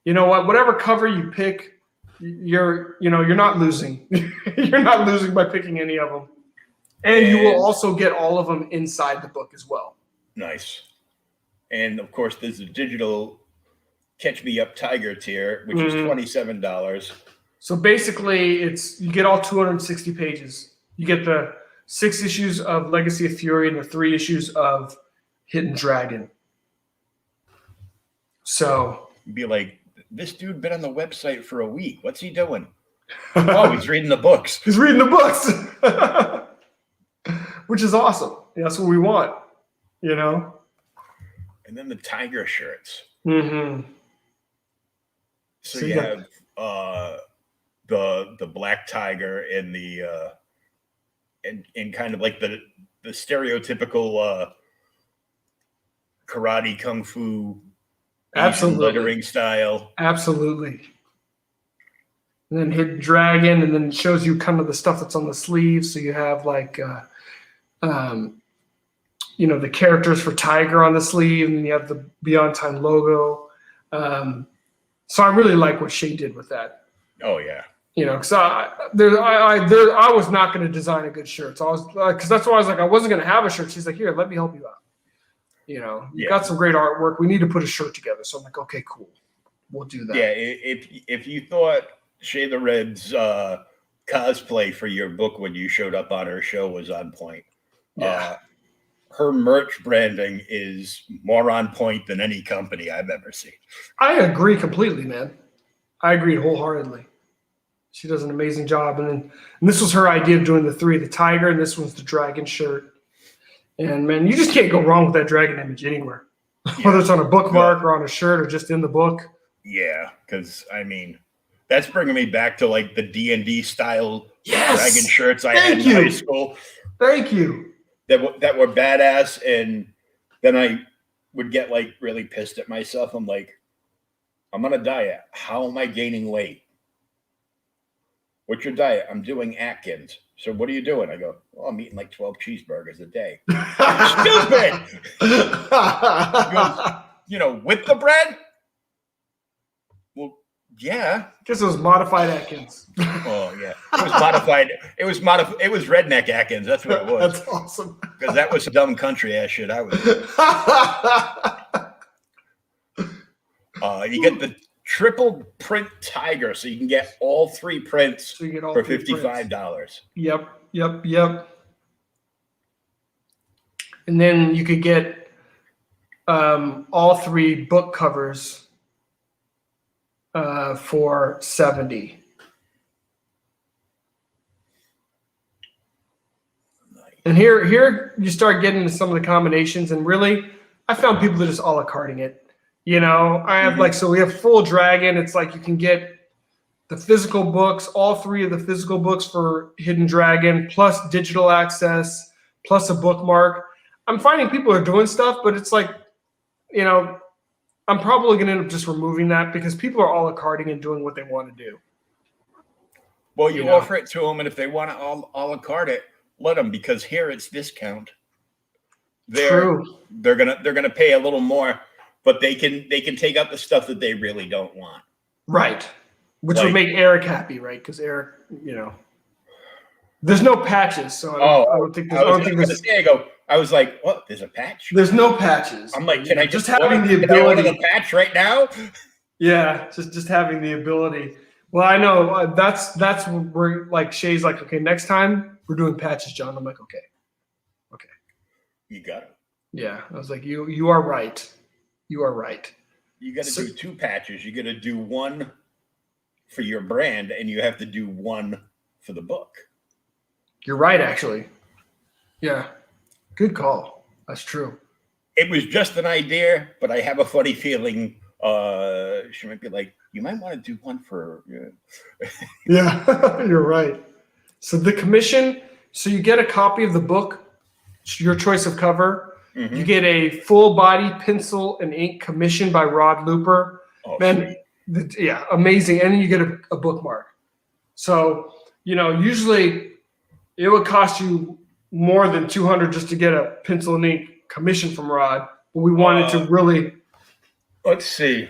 whatever cover you pick, you're not losing. You're not losing by picking any of them, and you will also get all of them inside the book as well. Nice. And of course, there's a digital Catch Me Up Tiger tier, which is $27. So basically, you get all 260 pages. You get the 6 issues of Legacy of Fury and the 3 issues of Hidden Dragon. So you'd be like, this dude been on the website for a week. What's he doing? Oh, he's reading the books. He's reading the books, which is awesome. That's what we want, And then the tiger shirts. Mm-hmm. So you have the black tiger and the and kind of like the stereotypical karate kung fu lettering style. Absolutely. And then Hidden Dragon, and then it shows you kind of the stuff that's on the sleeves. So you have like the characters for Tiger on the sleeve, and then you have the Beyond Time logo. So I really like what Shay did with that. Oh yeah. Because I was not going to design a good shirt. So I was, because that's why I was like, I wasn't going to have a shirt. She's like, here, let me help you out. You got some great artwork. We need to put a shirt together. So I'm like, okay, cool. We'll do that. Yeah. If you thought Shay the Red's cosplay for your book when you showed up on her show was on point, her merch branding is more on point than any company I've ever seen. I agree completely, man. I agree wholeheartedly. She does an amazing job. And this was her idea of doing the 3, the tiger, and this one's the dragon shirt. And man, you just can't go wrong with that dragon image anywhere, whether it's on a bookmark or on a shirt or just in the book. Yeah, because that's bringing me back to like the D&D style dragon shirts I had in high school. Thank you. That were badass, and then I would get like really pissed at myself. I'm like, I'm on a diet. How am I gaining weight? What's your diet? I'm doing Atkins. So what are you doing? I go, well, I'm eating like 12 cheeseburgers a day. Stupid. He goes, with the bread? Well, yeah. Guess it was modified Atkins. Oh yeah. It was modified. It was redneck Atkins. That's what it was. That's awesome. Because that was some dumb country ass shit I was doing. You get the triple print tiger, so you can get all 3 prints for $55. Yep. And then you could get all 3 book covers for $70. And here you start getting into some of the combinations, and really, I found people that just a la carting it. I have so we have full dragon. It's like you can get the physical books, all 3 of the physical books for Hidden Dragon, plus digital access, plus a bookmark. I'm finding people are doing stuff, but it's like, you know, I'm probably going to end up just removing that because people are a la carting and doing what they want to do. Well, you offer it to them, and if they want to a la carte it, let them, because here it's discount. They're gonna pay a little more, but they can take out the stuff that they really don't want. Right. Which would make Eric happy, right? Because Eric, there's no patches, so I don't think there's. I was like, what? There's a patch? There's no patches. I'm like, can I just having the ability? Can I order the patch right now? Yeah, just having the ability. Well, I know that's where like Shay's like, okay, next time we're doing patches, John. I'm like, okay. You got it. Yeah, I was like, you are right. You are right. You got to do 2 patches. You got to do one for your brand, and you have to do one for the book. You're right, actually. Yeah, good call. That's true. It was just an idea, but I have a funny feeling she might be like, you might want to do one for. Yeah, you're right. So the commission. So you get a copy of the book, your choice of cover. Mm-hmm. You get a full body pencil and ink commission by Rod Looper. Oh, yeah, amazing. And then you get a bookmark. So, usually it would cost you more than $200 just to get a pencil and ink commission from Rod. But we wanted to really. Let's see.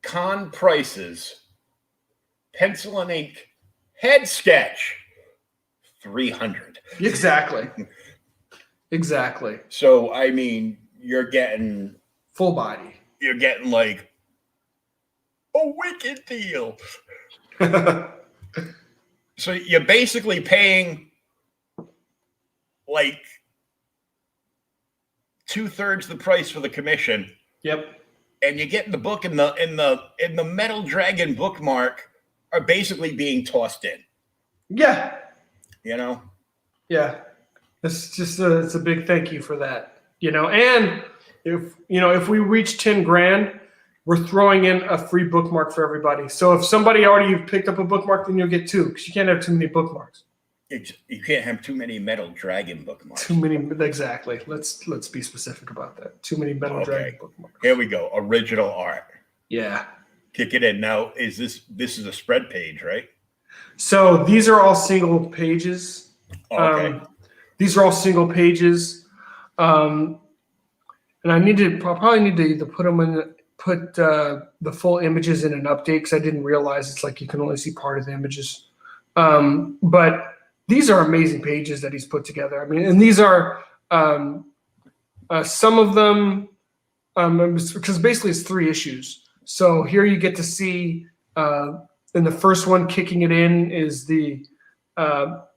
Con prices, pencil and ink, head sketch, $300. Exactly. So, I mean, you're getting full body. You're getting like a wicked deal. So you're basically paying like 2/3 the price for the commission. Yep. And you're getting the book and the Metal Dragon bookmark are basically being tossed in. Yeah. Yeah. It's just it's a big thank you for that. And if we reach 10 grand, we're throwing in a free bookmark for everybody. So if somebody already picked up a bookmark, then you'll get 2 because you can't have too many bookmarks. You can't have too many Metal Dragon bookmarks. Too many, exactly. Let's be specific about that. Too many Metal Dragon bookmarks. Here we go. Original art. Yeah. Kick it in. Now, this is a spread page, right? So these are all single pages. Okay. These are all single pages. And I probably need to either put the full images in an update because I didn't realize it's like you can only see part of the images. But these are amazing pages that he's put together. I mean, and these are some of them because basically it's 3 issues. So here you get to see in the first one, kicking it in is the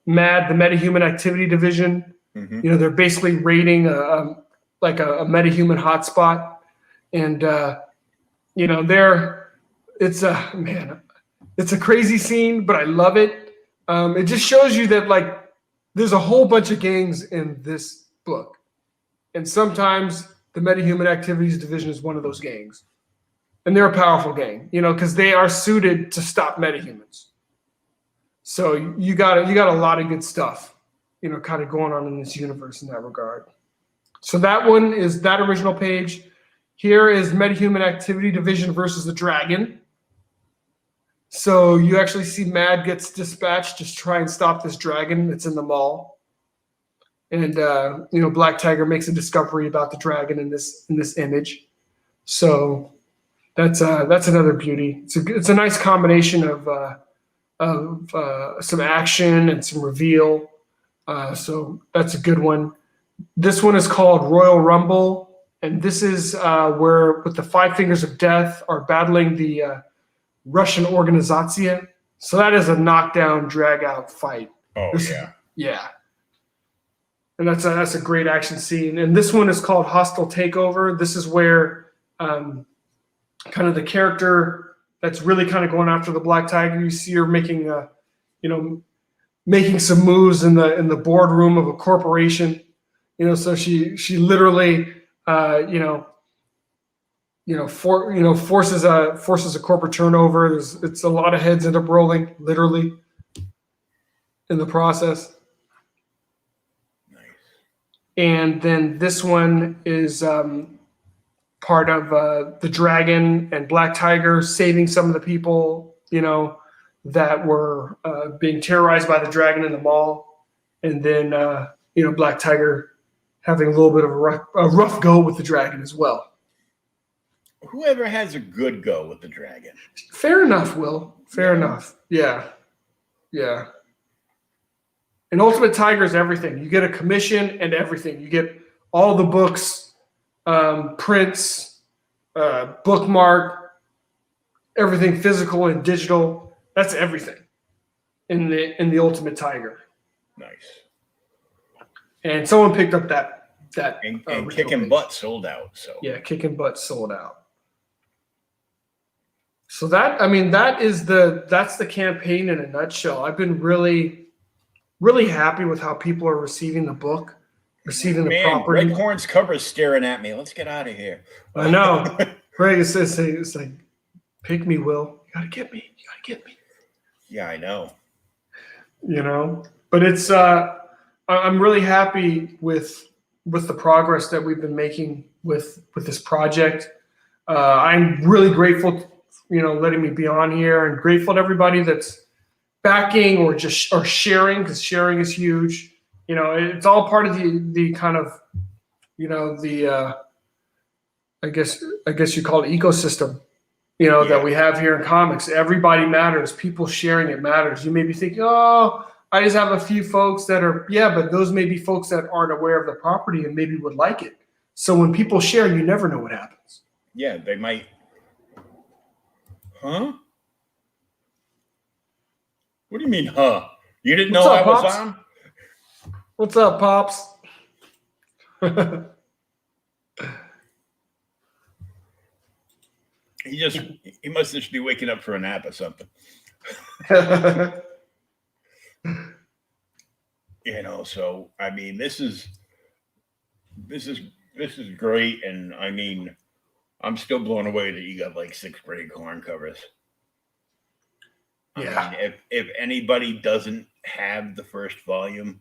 the Metahuman Activity Division. Mm-hmm. They're basically raiding a metahuman hotspot, and it's a crazy scene, but I love it. It just shows you that there's a whole bunch of gangs in this book, and sometimes the Metahuman Activities Division is one of those gangs, and they're a powerful gang, because they are suited to stop metahumans. So you got a lot of good stuff, kind of going on in this universe in that regard. So that one is that original page. Here is Metahuman Activity Division versus the Dragon. So you actually see Mad gets dispatched to try and stop this dragon that's in the mall. And Black Tiger makes a discovery about the dragon in this image. So that's another beauty. It's a nice combination of some action and some reveal. So that's a good one. This one is called Royal Rumble, and this is where with the 5 Fingers of Death are battling the Russian Organization. So that is a knockdown, drag-out fight. Oh, yeah. Yeah. And that's a great action scene. And this one is called Hostile Takeover. This is where kind of the character that's really kind of going after the Black Tiger. You see her making making some moves in the boardroom of a corporation. So she literally forces a corporate turnover. It's a lot of heads end up rolling literally in the process. Nice. And then this one is part of the Dragon and Black Tiger saving some of the people, that were being terrorized by the Dragon in the mall. And then, Black Tiger having a little bit of a rough go with the Dragon as well. Whoever has a good go with the Dragon. Fair enough, Will. Fair enough. Yeah. Yeah. And Ultimate Tiger is everything. You get a commission and everything. You get all the books, prints, bookmark, everything physical and digital. That's everything in the Ultimate Tiger. Nice. And someone picked up that and Kicking Butt sold out. So yeah, Kicking Butt sold out. So that's the campaign in a nutshell. I've been really, really happy with how people are receiving the book, receiving the property. Greg Horn's cover is staring at me. Let's get out of here. I know. Greg says it's like, pick me, Will. You gotta get me. You gotta get me. Yeah, I know. But it's I'm really happy with the progress that we've been making with this project. I'm really grateful, letting me be on here, and grateful to everybody that's backing or sharing, because sharing is huge. It's all part of the kind of, the I guess you call it ecosystem, that we have here in comics. Everybody matters. People sharing it matters. You may be thinking, oh, I just have a few folks that are, but those may be folks that aren't aware of the property and maybe would like it. So when people share, you never know what happens. Yeah, they might. Huh? What do you mean, huh? You didn't know I was on? What's up, Pops? He must just be waking up for a nap or something. So I mean, this is great, and I mean, I'm still blown away that you got like 6th grade Corn covers. Yeah. I mean, if anybody doesn't have the first volume,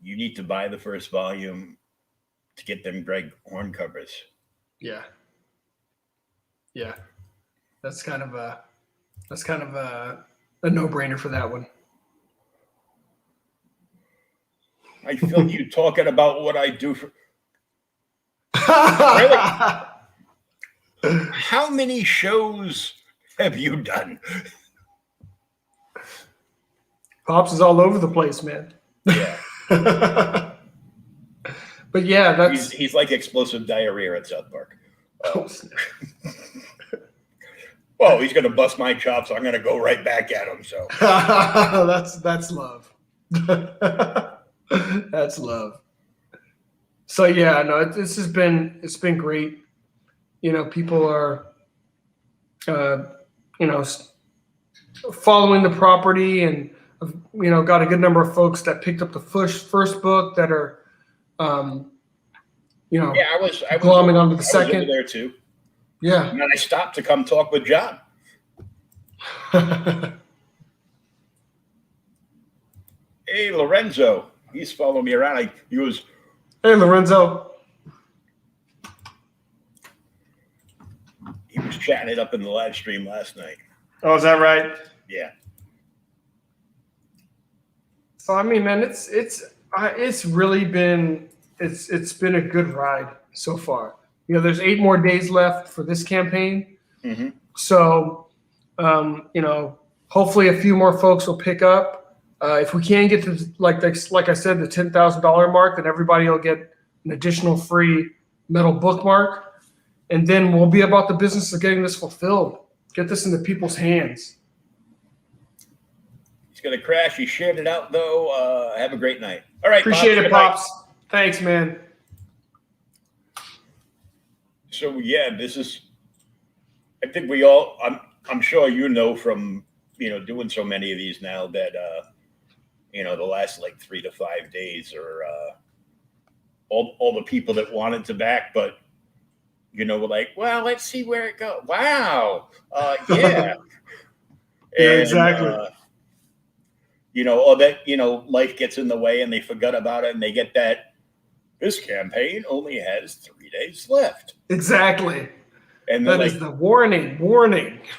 you need to buy the first volume to get them Greg Horn covers. Yeah. Yeah. That's kind of a no-brainer for that one. I feel you talking about what I do for. Really? How many shows have you done? Pops is all over the place, man. Yeah. But yeah, that's he's like explosive diarrhea at South Park. Well, he's gonna bust my chops. I'm gonna go right back at him. So that's love. That's love. So yeah, no, it's been great. People are, following the property, and got a good number of folks that picked up the first book that are, I was glomming onto the second there too. Yeah, and then I stopped to come talk with John. Hey, Lorenzo. He's following me around. He goes, hey, Lorenzo. He was chatting it up in the live stream last night. Oh, is that right? Yeah. So I mean, man, it's really been it's been a good ride so far. There's 8 more days left for this campaign. Mm-hmm. So, hopefully a few more folks will pick up. If we can get to like I said, the $10,000 mark, then everybody will get an additional free metal bookmark, and then we'll be about the business of getting this fulfilled. Get this into people's hands. He's gonna crash. He shared it out though. Have a great night. All right. Appreciate it, Pops. Thanks, man. So yeah, this is. I think we all. I'm sure from doing so many of these now that the last like 3 to 5 days are all the people that wanted to back, but were like, well, let's see where it goes. Wow, yeah. Yeah, exactly. or that, life gets in the way and they forgot about it and they get that this campaign only has 3 days left. Exactly. And that is the warning.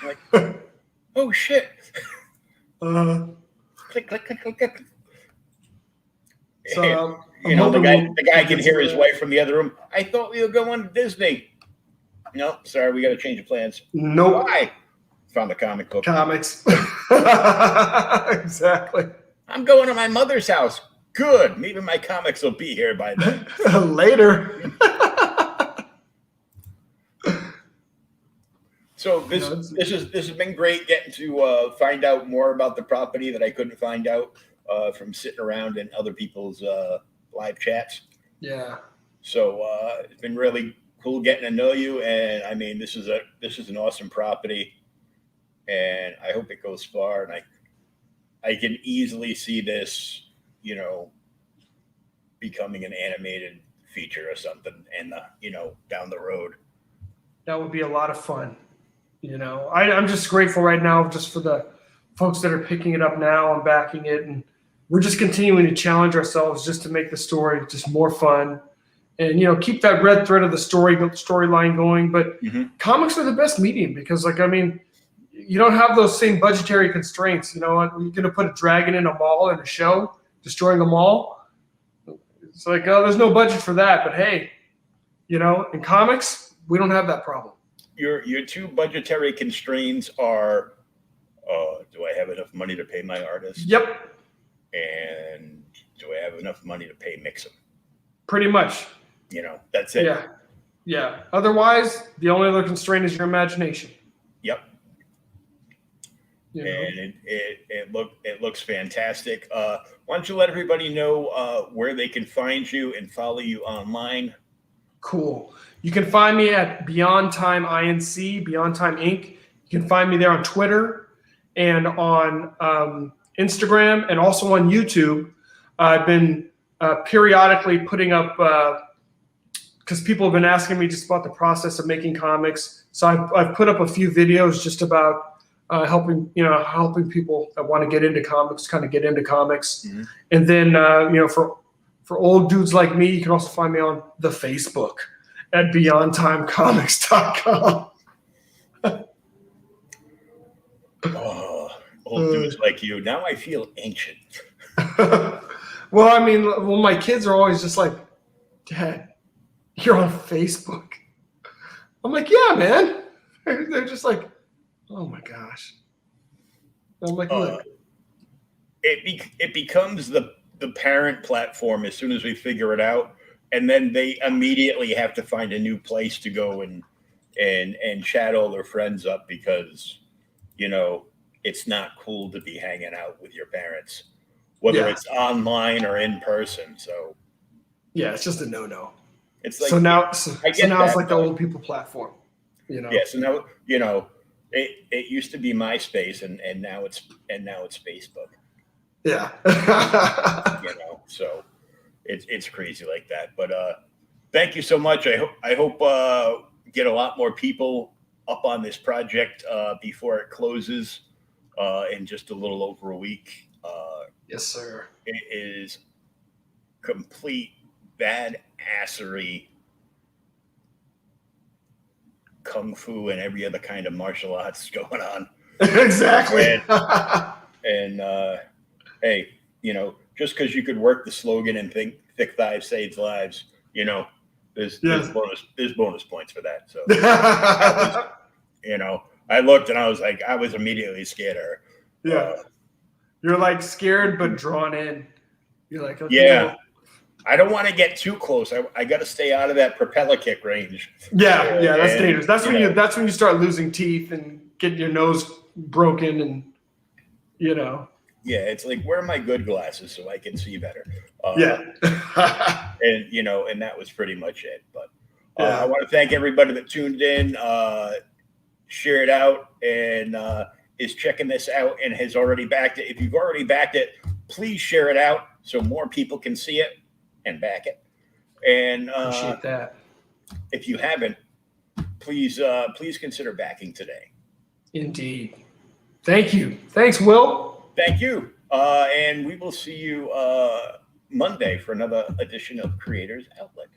Like, oh shit. Click, click, click, click, click. So the guy can hear his wife from the other room. I thought we were going to Disney. No, sorry, we got to change the plans. Nope. Why? Found the comic book. Comics. Exactly. I'm going to my mother's house. Good. Maybe my comics will be here by then. Later. So this has been great getting to find out more about the property that I couldn't find out from sitting around in other people's live chats. Yeah. So it's been really cool getting to know you, and I mean this is an awesome property, and I hope it goes far. And I can easily see this, becoming an animated feature or something, and down the road. That would be a lot of fun. I'm just grateful right now just for the folks that are picking it up now and backing it. And we're just continuing to challenge ourselves just to make the story just more fun and, keep that red thread of the storyline going. But comics are the best medium because, you don't have those same budgetary constraints. You're going to put a dragon in a mall in a show, destroying a mall. It's like, oh, there's no budget for that. But hey, in comics, we don't have that problem. Your two budgetary constraints are, do I have enough money to pay my artist? Yep. And do I have enough money to pay Mixem? Pretty much. That's it. Yeah. Yeah. Otherwise, the only other constraint is your imagination. Yep. And it looks fantastic. Why don't you let everybody know where they can find you and follow you online? Cool. You can find me at Beyond Time Inc. Beyond Time Inc. You can find me there on Twitter and on Instagram and also on YouTube. I've been periodically putting up because people have been asking me just about the process of making comics. So I've put up a few videos just about helping people that want to get into comics, kind of get into comics. Mm-hmm. And then for old dudes like me, you can also find me on the Facebook at beyondtimecomics.com. Old dudes like you. Now I feel ancient. Well, my kids are always just like, Dad, you're on Facebook. I'm like, yeah, man. They're just like, oh my gosh. I'm like, look. It becomes the parent platform as soon as we figure it out. And then they immediately have to find a new place to go and chat all their friends up because, it's not cool to be hanging out with your parents, whether it's online or in person. So, yeah, it's just a no-no. It's like now it's like the old people platform. Yeah. So now it used to be MySpace and now it's Facebook. Yeah. So. It's crazy like that, but thank you so much. I hope get a lot more people up on this project before it closes in just a little over a week. Yes, sir. It is complete badassery, kung fu, and every other kind of martial arts going on. Exactly. And hey, just because you could work the slogan and think thick thighs saves lives, there's bonus points for that. So, I looked and I was like, I was immediately scared of her. Yeah. You're like scared, but drawn in. You're like, okay. Yeah. I don't want to get too close. I got to stay out of that propeller kick range. Yeah. That's dangerous. That's when you start losing teeth and getting your nose broken and, Yeah, it's like, where are my good glasses so I can see better? And that was pretty much it. But I want to thank everybody that tuned in, shared out, and is checking this out and has already backed it. If you've already backed it, please share it out so more people can see it and back it. And appreciate that. If you haven't, please consider backing today. Indeed. Thank you. Thanks, Will. Thank you. And we will see you Monday for another edition of Creators Outlet.